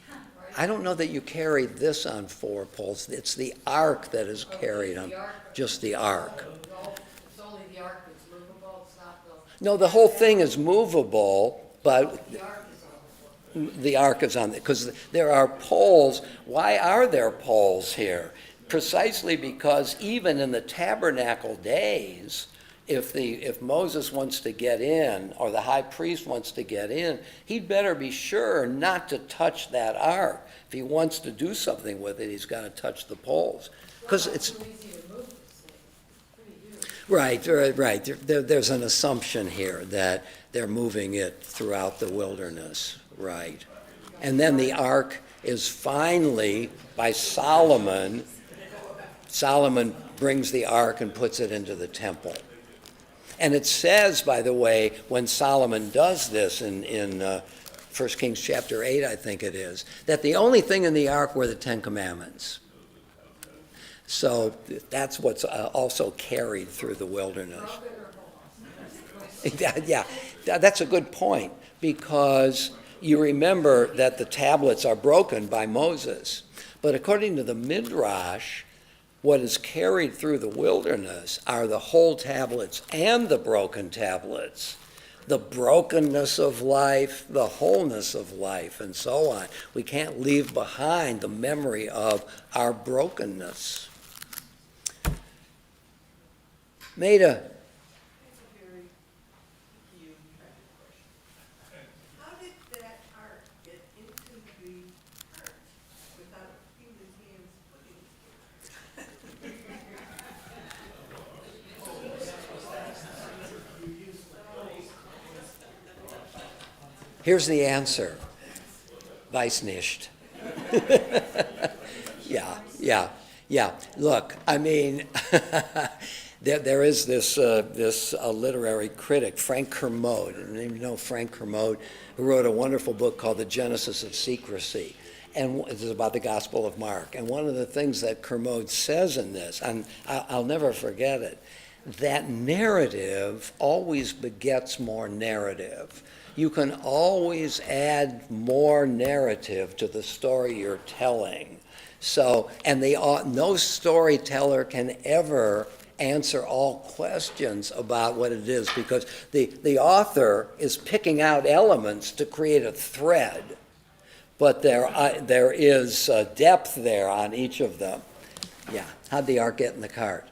Speaker 10: Right?
Speaker 2: I don't know that you carry this on 4 poles. It's the ark that is carried on, just the ark.
Speaker 10: It's only the ark that's movable, it's not the...
Speaker 2: No, the whole thing is movable, but
Speaker 10: The ark is on the floor.
Speaker 2: the ark is on it, because there are poles. Why are there poles here? Precisely because even in the tabernacle days, if Moses wants to get in, or the high priest wants to get in, he'd better be sure not to touch that ark. If he wants to do something with it, he's got to touch the poles. Because it's
Speaker 10: too easy to move this thing. Pretty huge.
Speaker 2: right. There's an assumption here that they're moving it throughout the wilderness, right? And then the ark is finally, by Solomon brings the ark and puts it into the temple. And it says, by the way, when Solomon does this in 1 Kings chapter 8, I think it is, that the only thing in the ark were the 10 Commandments. So that's what's also carried through the wilderness. Yeah, that's a good point, because you remember that the tablets are broken by Moses. But according to the Midrash, what is carried through the wilderness are the whole tablets and the broken tablets. The brokenness of life, the wholeness of life, and so on. We can't leave behind the memory of our brokenness. Maida.
Speaker 3: It's a very huge question. How did that ark get into the ark
Speaker 2: Here's the answer. Weiß nicht. Yeah. Look, I mean, there is this literary critic, Frank Kermode, and you know Frank Kermode, who wrote a wonderful book called The Genesis of Secrecy, and this is about the Gospel of Mark. And one of the things that Kermode says in this, and I'll never forget it, that narrative always begets more narrative. You can always add more narrative to the story you're telling. So, and no storyteller can ever answer all questions about what it is, because the author is picking out elements to create a thread, but there is depth there on each of them. Yeah, how'd the ark get in the cart?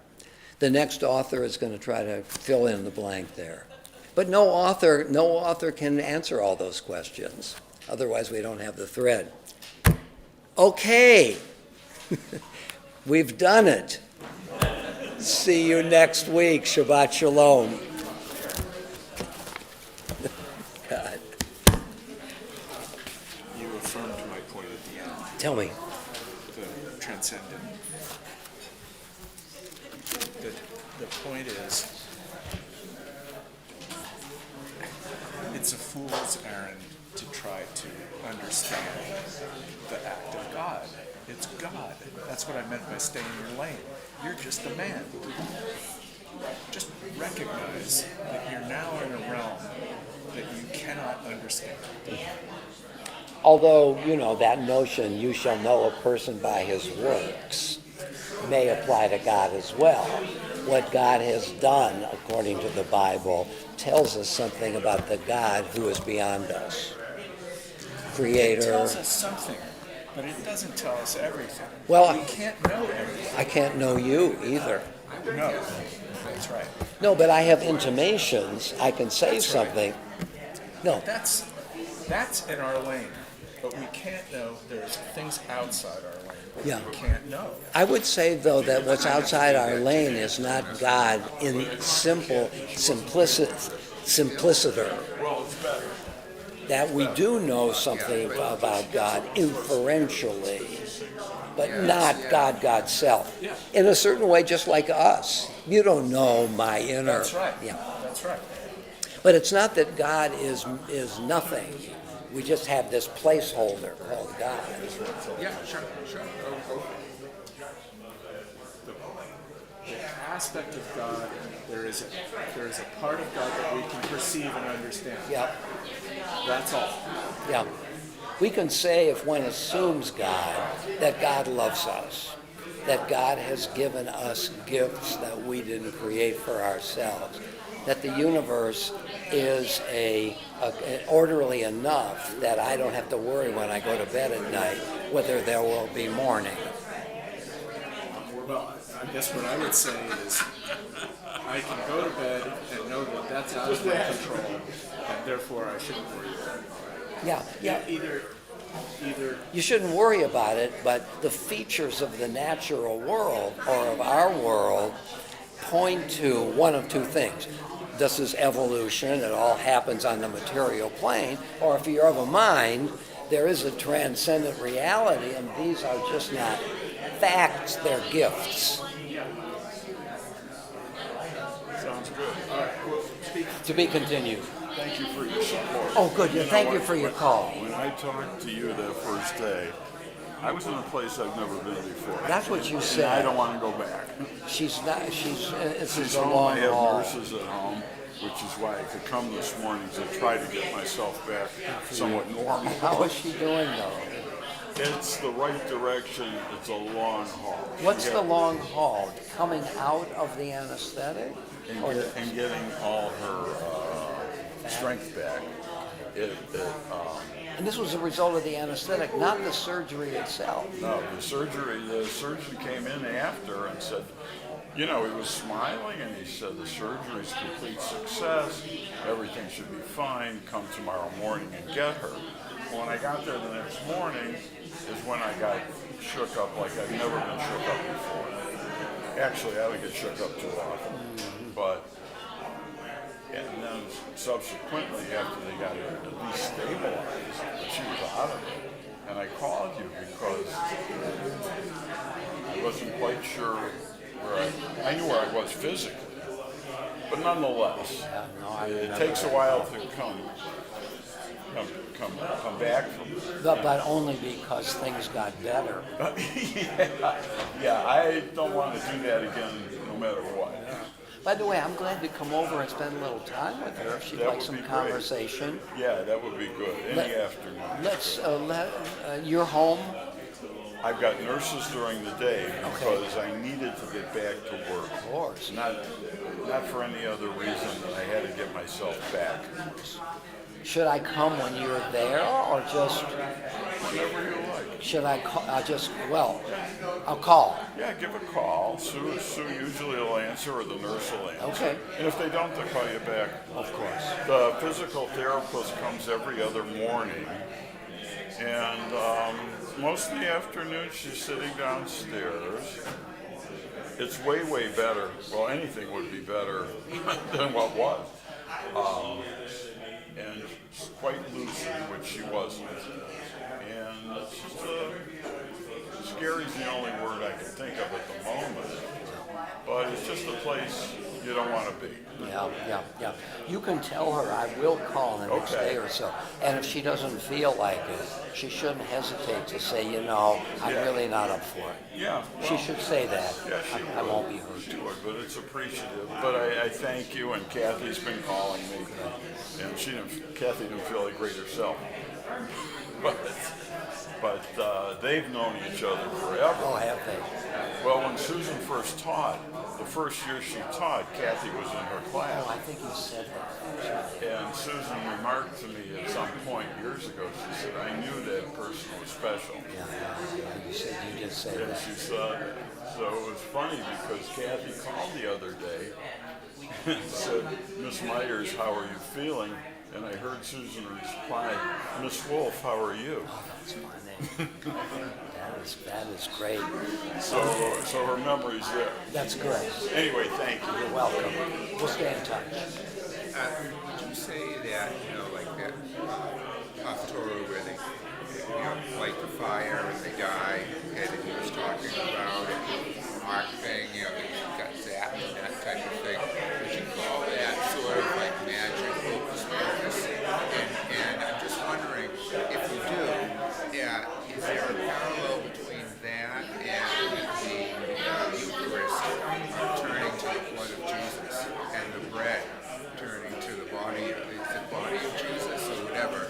Speaker 2: The next author is going to try to fill in the blank there. But no author can answer all those questions. Otherwise, we don't have the thread. Okay, we've done it. See you next week. Shabbat Shalom. God.
Speaker 1: You affirmed my point at the end.
Speaker 2: Tell me.
Speaker 1: The transcendent. The point is, it's a fool's errand to try to understand the act of God. It's God. That's what I meant by stay in your lane. You're just a man. Just recognize that you're now in a realm that you cannot understand.
Speaker 2: Although, that notion, you shall know a person by his works, may apply to God as well. What God has done, according to the Bible, tells us something about the God who is beyond us. Creator.
Speaker 1: It tells us something, but it doesn't tell us everything.
Speaker 2: Well,
Speaker 1: we can't know everything.
Speaker 2: I can't know you either.
Speaker 1: No, that's right.
Speaker 2: No, but I have intimations. I can say something. No.
Speaker 1: That's in our lane, but we can't know. There's things outside our lane.
Speaker 2: Yeah.
Speaker 1: We can't know.
Speaker 2: I would say, though, that what's outside our lane is not God in simpliciter. That we do know something about God inferentially, but not God self. In a certain way, just like us. You don't know my inner.
Speaker 1: That's right.
Speaker 2: Yeah.
Speaker 1: That's right.
Speaker 2: But it's not that God is nothing. We just have this placeholder called God.
Speaker 1: Yeah, sure. The aspect of God, there is a part of God that we can perceive and understand.
Speaker 2: Yeah.
Speaker 1: That's all.
Speaker 2: Yeah. We can say, if one assumes God, that God loves us, that God has given us gifts that we didn't create for ourselves, that the universe is orderly enough that I don't have to worry when I go to bed at night whether there will be morning.
Speaker 1: Well, I guess what I would say is I can go to bed and know that that's out of my control, and therefore I shouldn't worry about it.
Speaker 2: Yeah.
Speaker 1: Either
Speaker 2: You shouldn't worry about it, but the features of the natural world or of our world point to one of two things. This is evolution, it all happens on the material plane, or if you're of a mind, there is a transcendent reality, and these are just not facts, they're gifts.
Speaker 14: Sounds good. All right, well,
Speaker 2: To be continued.
Speaker 14: thank you for your support.
Speaker 2: Oh, good. Yeah, thank you
Speaker 14: what?
Speaker 2: for your call.
Speaker 14: When I talked to you that first day, I was in a place I've never been before.
Speaker 2: That's what you
Speaker 14: And
Speaker 2: said.
Speaker 14: I don't want to go back.
Speaker 2: This is
Speaker 14: She's
Speaker 2: a
Speaker 14: home,
Speaker 2: long
Speaker 14: I have
Speaker 2: haul.
Speaker 14: nurses at home, which is why I could come this morning to try to get myself back somewhat normal.
Speaker 2: How is she doing, though?
Speaker 14: It's the right direction, it's a long haul.
Speaker 2: What's the long haul? Coming out of the anesthetic?
Speaker 14: And getting all her strength back.
Speaker 2: And this was a result of the anesthetic, not the surgery itself.
Speaker 14: No, the surgeon came in after and said, he was smiling and he said the surgery's complete success, everything should be fine, come tomorrow morning and get her. When I got there the next morning is when I got shook up like I've never been shook up before. Actually, I would get shook up too often, but And then subsequently, after they got her at least stabilized, she was out of it. And I called you because I wasn't quite sure where I knew where I was physically. But nonetheless, it takes a while to come back from it.
Speaker 2: But only because things got better.
Speaker 14: Yeah, I don't want to do that again no matter what.
Speaker 2: By the way, I'm glad to come over and spend a little time with her if she'd
Speaker 14: That
Speaker 2: like
Speaker 14: would
Speaker 2: some
Speaker 14: be great.
Speaker 2: conversation.
Speaker 14: Yeah, that would be good. Any afternoon.
Speaker 2: You're home?
Speaker 14: I've got nurses during the day because I needed to get back to work.
Speaker 2: Of course.
Speaker 14: Not for any other reason than I had to get myself back.
Speaker 2: Should I come when you're there, or just?
Speaker 14: Whenever you like.
Speaker 2: Should I call? I'll call.
Speaker 14: Yeah, give a call. Sue usually will answer, or the nurse will answer.
Speaker 2: Okay.
Speaker 14: And if they don't, they'll call you back.
Speaker 2: Of course.
Speaker 14: The physical therapist comes every other morning, and most of the afternoon she's sitting downstairs. It's way, way better. Well, anything would be better than what was. And she's quite lucid, which she wasn't. And it's just scary is the only word I can think of at the moment. But it's just a place you don't want to be.
Speaker 2: Yeah. You can tell her I will call the next day or so. And if she doesn't feel like it, she shouldn't hesitate to say, I'm really not up for it.
Speaker 14: Yeah. Well,
Speaker 2: she should say that.
Speaker 14: Yeah, she
Speaker 2: I won't be hurt.
Speaker 14: She would, but it's appreciative. But I thank you, and Kathy's been calling me. And Kathy didn't feel like great herself. But they've known each other forever.
Speaker 2: Oh, have they?
Speaker 14: Well, when Susan first taught, the first year she taught, Kathy was in her class.
Speaker 2: Oh, I think you said that.
Speaker 14: And Susan remarked to me at some point years ago, she said, I knew that person was special.
Speaker 2: Yeah, you did say
Speaker 14: and
Speaker 2: that.
Speaker 14: She said that. So it was funny because Kathy called the other day and said, Miss Myers, how are you feeling? And I heard Susan reply, Miss Wolf, how are you?
Speaker 2: Oh, that's funny. that is great.
Speaker 14: So her memory's there.
Speaker 2: That's good.
Speaker 14: Anyway, thank you.
Speaker 2: You're welcome. We'll stay in touch.
Speaker 15: Would you say that, like that off Torah where they light the fire and they die, and he was talking about it, Mark thing, they got zapped and that type of thing. Would you call that sort of like magic, hocus pocus? And I'm just wondering, if you do, is there a parallel between that and the Eucharist turning to the blood of Jesus and the bread turning to the body of Jesus or whatever?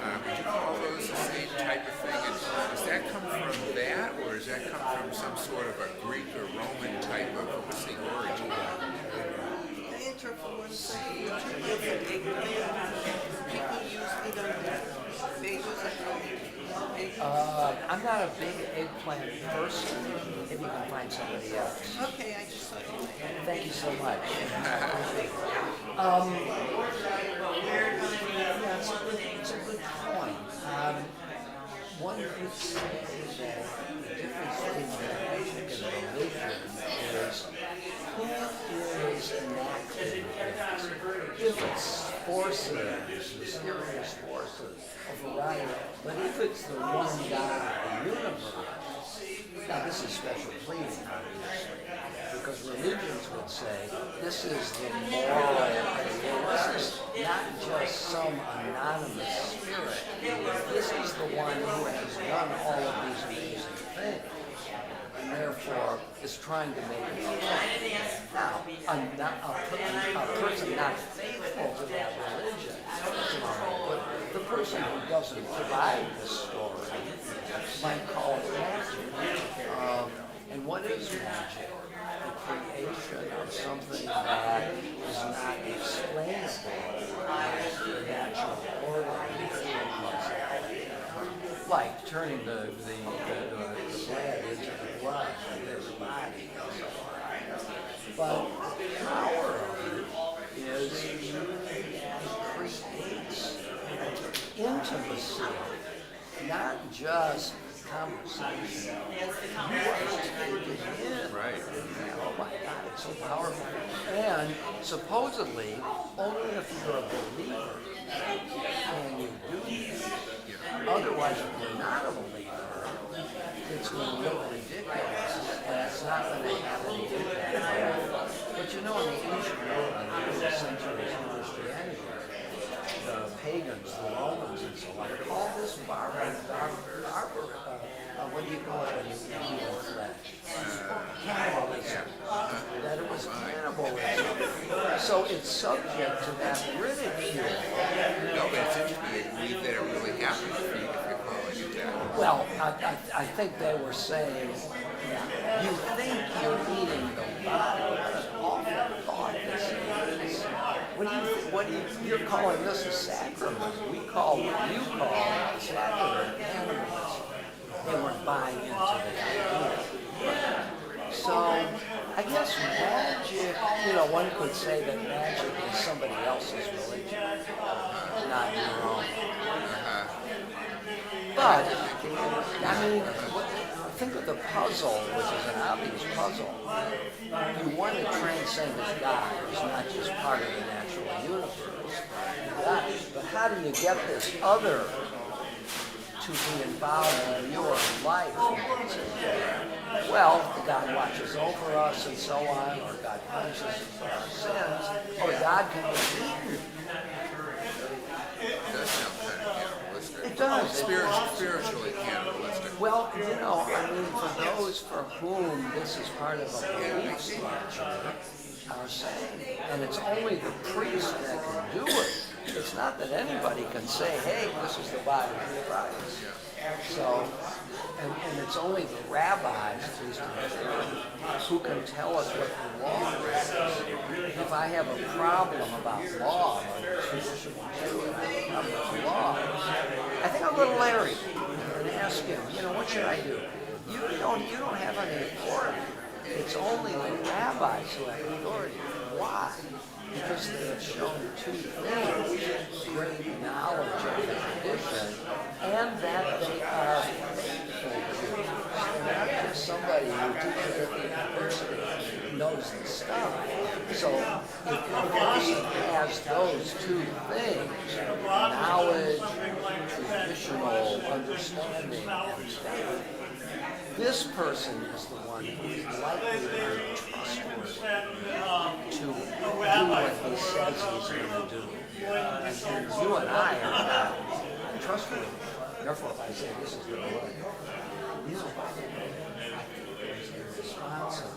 Speaker 15: Would you call those the same type of thing? And does that come from that, or does that come from some sort of a Greek or Roman type of, what's the origin?
Speaker 3: The intro for one second, people use either bagels or
Speaker 2: I'm not a big eggplant person. If you can find somebody else.
Speaker 3: Okay, I just thought you might.
Speaker 2: Thank you so much. It's a good point. One could say that the difference between magic and religion is who is enacting if it's forces, mysterious forces, a variety. But if it's the one God of the universe, now this is special pleading, obviously, because religions would say this is the moral ideal. This is not just some anonymous spirit. This is the one who has done all of these amazing things. And therefore is trying to make a point. Now, a person not faithful to that religion, but the person who doesn't provide the story might call it magic. And what is magic? The creation of something that is not explainable as the natural order of causality. Like turning the bread into the blood of his body. But the power of it is it creates intimacy, not just conversation. You are taken in. Right. Oh my God, it's so powerful. And And supposedly, only if you're a believer can you do this. Otherwise, if you're not a believer, it's going to look ridiculous, and it's not going to have any impact. But you know, in the ancient world, in the early centuries of Christianity, the pagans, the Romans, and so on, called this what do you call it when you eat human flesh? Cannibalism. That it was cannibalism. So it's subject to that ridicule.
Speaker 15: No, but it's interesting, you believe that it really happened if you're calling it that.
Speaker 2: Well, I think they were saying, you think you're eating the body. What an awful thought this is. You're calling this a sacrament. We call what you call a sacrament cannibalism. They weren't buying into the idea. So, I guess magic, one could say that magic is somebody else's religion, not your own. But, I mean, think of the puzzle, which is an obvious puzzle. You want to transcend as God, it's not just part of the natural universe. But how do you get this other to be involved in your life? Well, God watches over us and so on, or God punishes us for our sins, or God can be eaten.
Speaker 15: It does sound kind of cannibalistic.
Speaker 2: It does.
Speaker 15: Spiritually cannibalistic.
Speaker 2: Well, I mean, for those for whom this is part of a belief structure, are saying, and it's only the priest that can do it. It's not that anybody can say, hey, this is the body of Christ. So, and it's only the rabbis, at least in Israel, who can tell us what the law is. If I have a problem about law, or traditional Jew, and I have a problem with law, I think I'll go to Larry and ask him, what should I do? You don't have any authority. It's only the rabbis who have authority. Why? Because they have shown two things: great knowledge of the tradition, and that they are faithful Jews. They're not just somebody who teaches at the university, knows the stuff. So if a person has those two things, knowledge, traditional understanding, and faith, this person is the one who is likely to be trustworthy to do what he says he's going to do. And you and I are not trustworthy. Therefore, if I say this is the Lord, these are by the way, I think there's a response of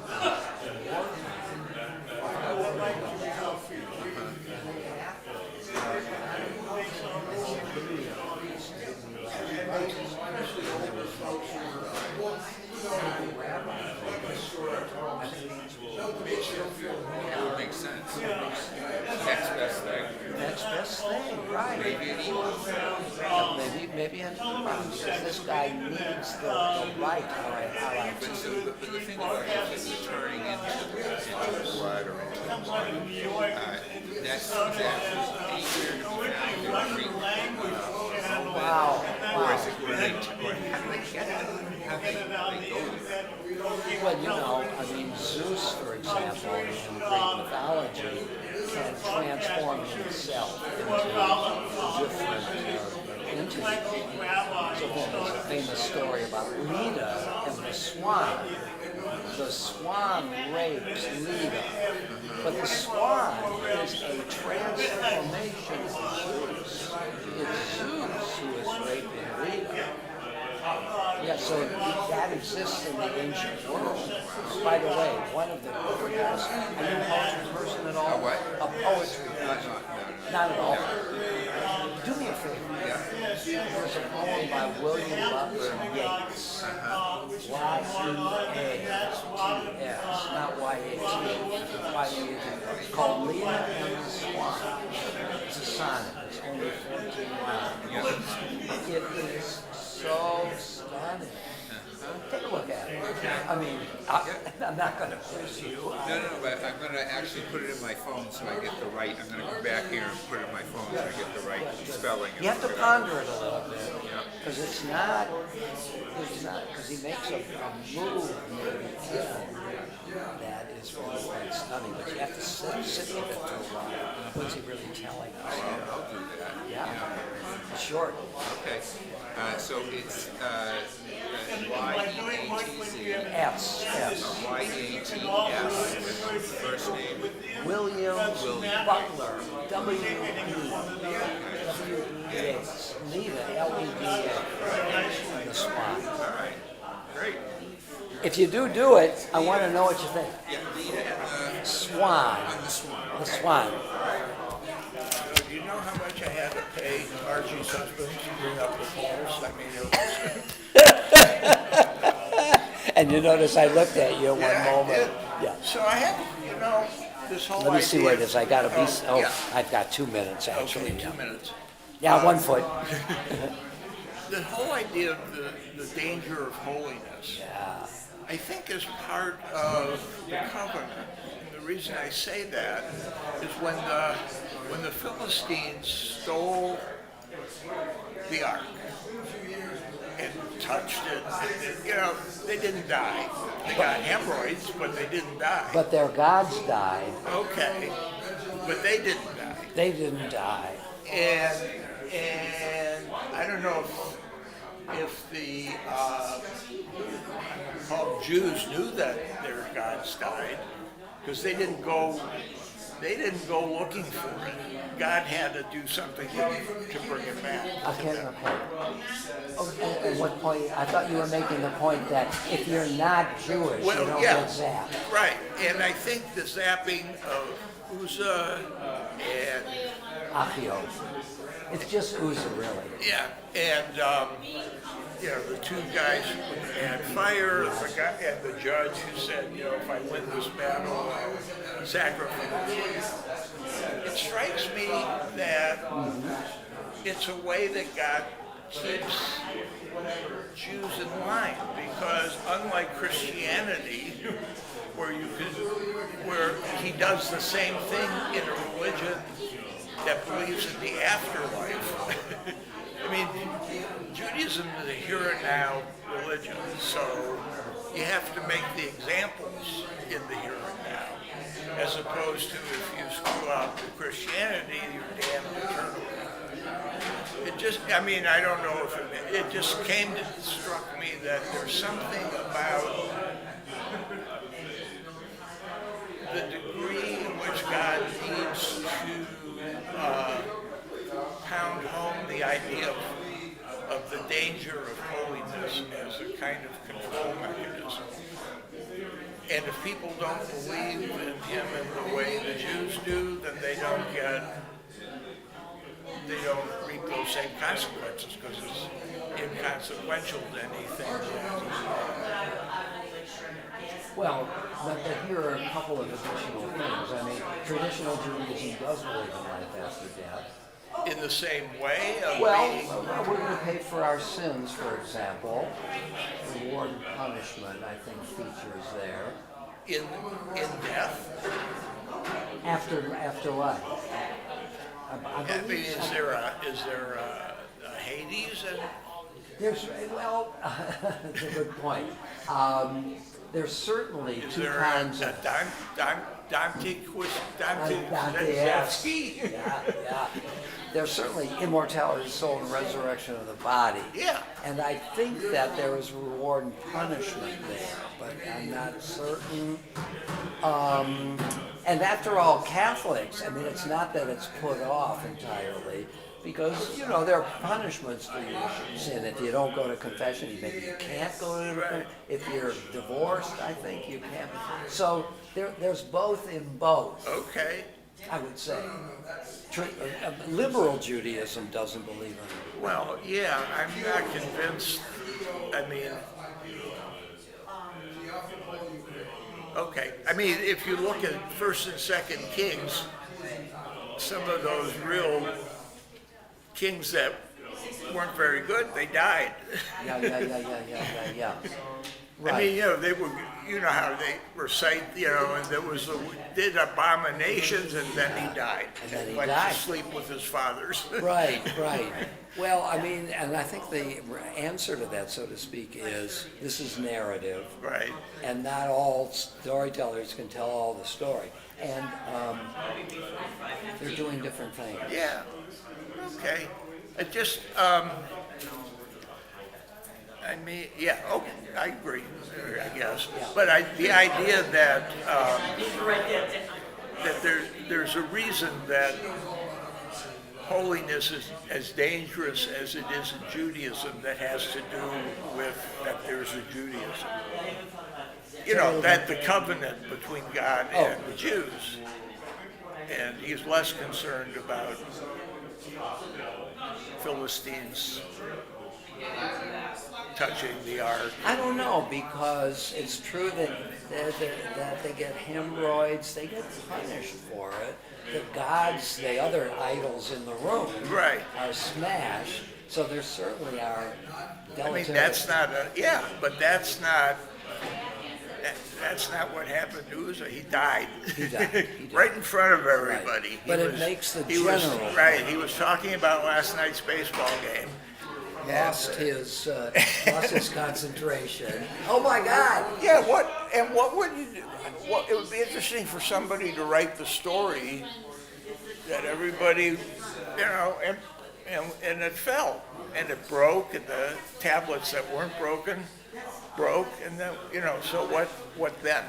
Speaker 15: It makes sense. Next best thing.
Speaker 2: Next best thing, right?
Speaker 15: Maybe an imam.
Speaker 2: Maybe an imam, because this guy needs the right. All right.
Speaker 15: But the thing about it is turning into blood or into water. That's exactly anywhere to be found in Greek.
Speaker 2: Wow.
Speaker 15: Or is it great? Or how do they get it? How do they go with that?
Speaker 2: Well, Zeus, for example, in Greek mythology, can transform himself into different entities. So there's a famous story about Leda and the swan. The swan rapes Leda, but the swan is a transformation of Zeus. It's Zeus who is raping Leda. Yeah, so that exists in the ancient world. By the way, one of the greatest, are you a poetry person at all? A poetry person? Not at all. Do me a favor. There's a poem by William Butler Yeats. Y-E-A-T-S, not Y-A-T, Y-A-T, called Leda and the Swan. It's a sonnet. It's only 14 lines. It is so stunning. Take a look at it. I'm not going to quiz you.
Speaker 15: No, but I'm going to actually put it in my phone so I get the right. I'm going to come back here and put it in my phone so I get the right spelling.
Speaker 2: You have to ponder it a little bit, because it's not, because he makes a move maybe that is really quite stunning, but you have to sit with it for a while. What's he really telling us?
Speaker 15: I'll do that.
Speaker 2: Yeah. Short.
Speaker 15: Okay, so it's Y-E-A-T-Z.
Speaker 2: S.
Speaker 15: Y-A-T-S, first name.
Speaker 2: William Butler. W-E-W-E-A. Leave it. L-E-D-A. On the spot.
Speaker 15: All right, great.
Speaker 2: If you do it, I want to know what you think.
Speaker 15: Yeah, Lita and
Speaker 2: Swan.
Speaker 15: the swan.
Speaker 2: The swan.
Speaker 16: Do you know how much I had to pay Archie's husband to bring up the poles? I mean, it was...
Speaker 2: And you notice I looked at you at
Speaker 16: Yeah,
Speaker 2: one moment.
Speaker 16: I did.
Speaker 2: Yeah.
Speaker 16: So I have, you know, this whole
Speaker 2: Let me see where it
Speaker 16: idea-
Speaker 2: is. I got to be.
Speaker 16: yeah.
Speaker 2: I've got 2 minutes actually.
Speaker 16: Okay,
Speaker 2: yeah.
Speaker 16: 2 minutes.
Speaker 2: Yeah, 1 foot.
Speaker 16: The whole idea of the danger of holiness,
Speaker 2: Yeah.
Speaker 16: I think is part of the covenant. And the reason I say that is when the Philistines stole the ark and touched it, you know, they didn't die. They got hemorrhoids, but they didn't die.
Speaker 2: But their gods died.
Speaker 16: Okay, but they didn't die.
Speaker 2: They didn't die.
Speaker 16: And I don't know if the called Jews knew that their gods died, because they didn't go looking for it. God had to do something to bring it back.
Speaker 2: Okay. Oh, at what point? I thought you were making the point that if you're not Jewish, you don't get zapped.
Speaker 16: Right. And I think the zapping of Uzzah and
Speaker 2: Achio. It's just Uzzah, really.
Speaker 16: yeah, and you know, the two guys who had fire, the guy and the judge who said, you know, if I win this battle, I'll sacrifice. It strikes me that it's a way that God keeps Jews in line, because unlike Christianity, where he does the same thing in a religion that believes in the afterlife. I mean, Judaism is a here and now religion, so you have to make the examples in the here and now, as opposed to if you screw up Christianity, you're damned eternally. It just, I mean, I don't know if it just struck me that there's something about the degree in which God needs to pound home the idea of the danger of holiness as a kind of control mechanism. And if people don't believe in him in the way the Jews do, then they don't reap those same consequences, because it's inconsequential to anything.
Speaker 2: Well, but here are a couple of additional things. I mean, traditional Judaism does believe in life after death.
Speaker 16: In the same way of
Speaker 2: Well, we're going to pay for our sins, for example. Reward and punishment, I think, features there.
Speaker 16: in death.
Speaker 2: After life.
Speaker 16: I mean, is there a Hades?
Speaker 2: There's, well, that's a good point. There's certainly
Speaker 16: Is
Speaker 2: two
Speaker 16: there
Speaker 2: kinds
Speaker 16: a
Speaker 2: of...
Speaker 16: Dostoevsky?
Speaker 2: Yeah. There's certainly immortality, soul, and resurrection of the body.
Speaker 16: Yeah.
Speaker 2: And I think that there is reward and punishment there, but I'm not certain. And after all, Catholics, I mean, it's not that it's put off entirely, because, you know, there are punishments for your sin. If you don't go to confession, maybe you can't go to confession. If you're divorced, I think you can't. So there's both in both.
Speaker 16: Okay.
Speaker 2: I would say. Liberal Judaism doesn't believe in it.
Speaker 16: Well, yeah, I'm not convinced. I mean, okay. I mean, if you look at 1st and 2nd Kings, some of those real kings that weren't very good, they died.
Speaker 2: Yeah. Right.
Speaker 16: I mean, you know, they were, you know how they recite, you know, and there was did abominations, and then he died.
Speaker 2: And then he
Speaker 16: went
Speaker 2: died.
Speaker 16: to sleep with his fathers.
Speaker 2: Right. Well, I mean, and I think the answer to that, so to speak, is this is narrative.
Speaker 16: Right.
Speaker 2: And not all storytellers can tell all the story. And they're doing different things.
Speaker 16: Yeah, okay. It just, I mean, yeah, okay, I agree, I guess. But the idea that, that there's a reason that holiness is as dangerous as it is in Judaism that has to do with that there's a Judaism. You know, that the covenant between God and the Jews. And he's less concerned about Philistines touching the ark.
Speaker 2: I don't know, because it's true that they get hemorrhoids, they get punished for it. The gods, the other idols in the room are smashed, so there certainly are deleterious.
Speaker 16: I mean, that's not but that's not what happened to Uzzah. He died. He died. Right in front of everybody.
Speaker 2: Right. But it makes the general.
Speaker 16: Right, he was talking about last night's baseball game.
Speaker 2: Lost his concentration. Oh my God!
Speaker 16: Yeah, what would you do? It would be interesting for somebody to write the story that everybody, you know, and it fell, and it broke, and the tablets that weren't broken broke, and then, you know, so what then?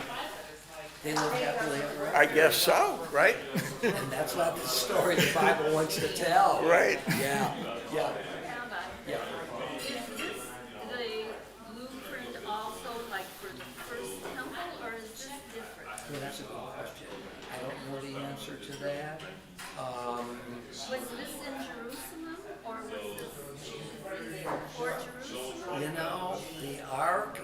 Speaker 2: They live happily ever after.
Speaker 16: I guess so, right?
Speaker 2: And that's not the story the Bible wants to tell.
Speaker 16: Right.
Speaker 2: Yeah. Yeah. Yeah.
Speaker 17: Is this the blueprint also like for the first temple, or is this different?
Speaker 2: Well, that's a good question. I don't know the answer to that.
Speaker 17: Was this in Jerusalem, or was this for Jerusalem?
Speaker 2: You know, the ark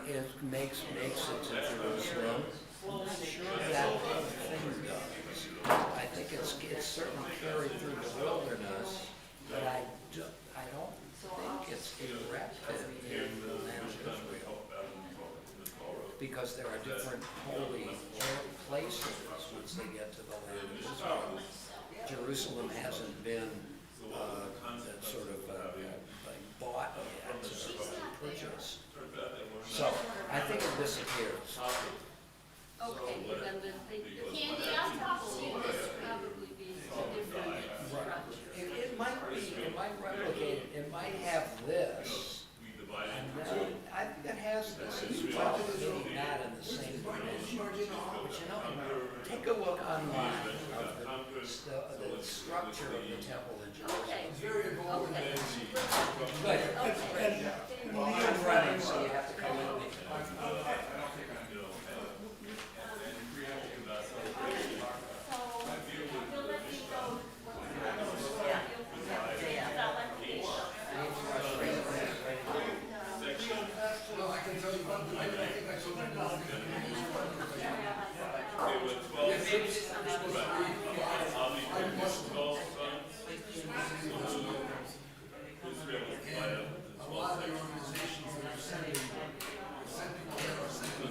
Speaker 2: makes it to Jerusalem. I'm not sure that whole thing does. I think it's certainly carried through the wilderness, but I don't think it's erected in the land of Israel, because there are different holy places once they get to the land of Israel. Jerusalem hasn't been sort of bought yet, purchased. So I think it disappears.
Speaker 17: Okay, well then the candy on top will probably be different structure.
Speaker 2: It might replicate it, it might have this, and then I think it has this as well, maybe not in the same dimension. But you know, take a look online of the structure of the temple in Jerusalem.
Speaker 17: Okay.
Speaker 2: It's very involved.
Speaker 17: Okay.
Speaker 2: Good. I'm running, so you have to come in.
Speaker 13: Well, I can tell you one thing, I think I told you one thing. A lot of the organizations that are sending people there are sending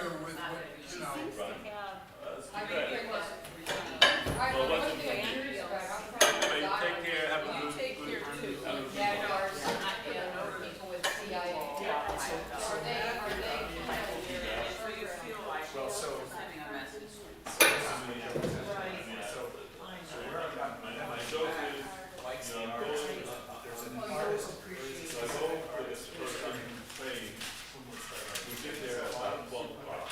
Speaker 13: familiar with what, you know.
Speaker 17: Seems to have,
Speaker 10: I mean, it was.
Speaker 17: I
Speaker 10: Well,
Speaker 17: don't
Speaker 10: one
Speaker 17: know,
Speaker 10: thing I'm
Speaker 17: Andrew,
Speaker 10: curious about, I'm probably not.
Speaker 5: Take care, have a
Speaker 10: You
Speaker 5: good-
Speaker 10: take
Speaker 5: good-
Speaker 10: care too,
Speaker 5: have a good
Speaker 10: Jaguars and people with CIA. Are they,
Speaker 9: So you feel like
Speaker 1: Well, so-
Speaker 9: sending a message.
Speaker 5: My joke is,
Speaker 1: Likes
Speaker 5: you
Speaker 1: the
Speaker 5: know,
Speaker 1: artist.
Speaker 5: there's
Speaker 1: There's
Speaker 5: an
Speaker 1: an
Speaker 5: artist,
Speaker 1: artist.
Speaker 5: so I go for this person in Spain. We get there at about 12 o'clock.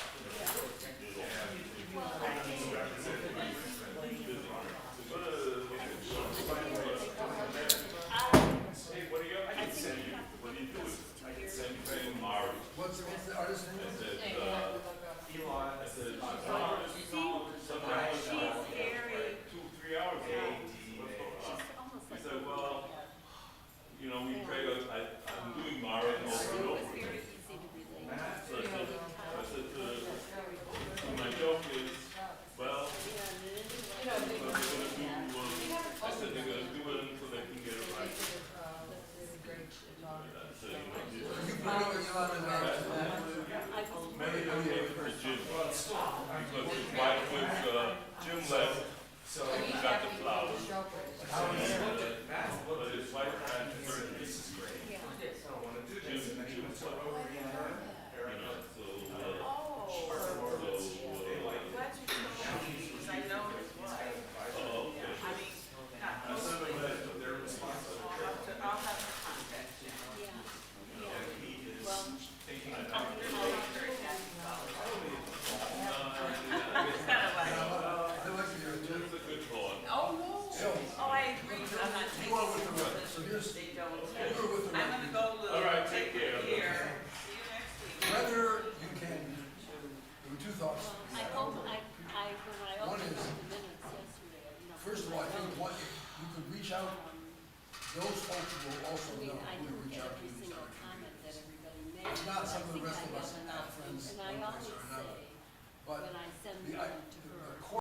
Speaker 5: Hey, what do you, I can send you, what do you do? I can send you paying Mari.
Speaker 13: What's the artist name?
Speaker 5: I said, I said, sometimes, sometimes, 2-3 hours ago. He said, well, you know, we pray, I'm doing Mara over and over again. So I said to my joke is, well, what they're gonna do, I said they're gonna do it until they can get it right. I said, you know,
Speaker 13: You put it on the
Speaker 5: many of them came to the gym, because his wife was, gym left, so he got the flowers. But his wife had surgery. Jim, so,
Speaker 9: Glad you told me, because I know his wife.
Speaker 5: oh, okay.
Speaker 9: I mean, not
Speaker 5: I said,
Speaker 9: close,
Speaker 5: but they're responsible.
Speaker 9: I'll have to contact him.
Speaker 17: well,
Speaker 9: Very happy about it.
Speaker 13: I like the
Speaker 5: Jim's a good boy.
Speaker 9: Oh, I agree, but I'm not taking it because they don't. I'm gonna go, Lou.
Speaker 5: All right, take care.
Speaker 9: Here. See you next week.
Speaker 13: Whether you can, there were two thoughts.
Speaker 17: I hope, when I
Speaker 13: One
Speaker 17: opened
Speaker 13: is,
Speaker 17: up the minutes yesterday, you know.
Speaker 13: first of all, I think what, you could reach out, those folks will also
Speaker 17: I mean,
Speaker 13: know
Speaker 17: I
Speaker 13: who to
Speaker 17: looked
Speaker 13: reach
Speaker 17: at
Speaker 13: out to.
Speaker 17: every
Speaker 13: and
Speaker 17: single
Speaker 13: start
Speaker 17: comment that everybody made.
Speaker 13: It's not
Speaker 17: but I
Speaker 13: some of the
Speaker 17: think
Speaker 13: rest
Speaker 17: I
Speaker 13: of us
Speaker 17: have
Speaker 13: have
Speaker 17: enough.
Speaker 13: friends
Speaker 17: And
Speaker 13: one
Speaker 17: I
Speaker 13: place
Speaker 17: always
Speaker 13: or another.
Speaker 17: say,
Speaker 13: But
Speaker 17: when I send
Speaker 13: the-
Speaker 17: them to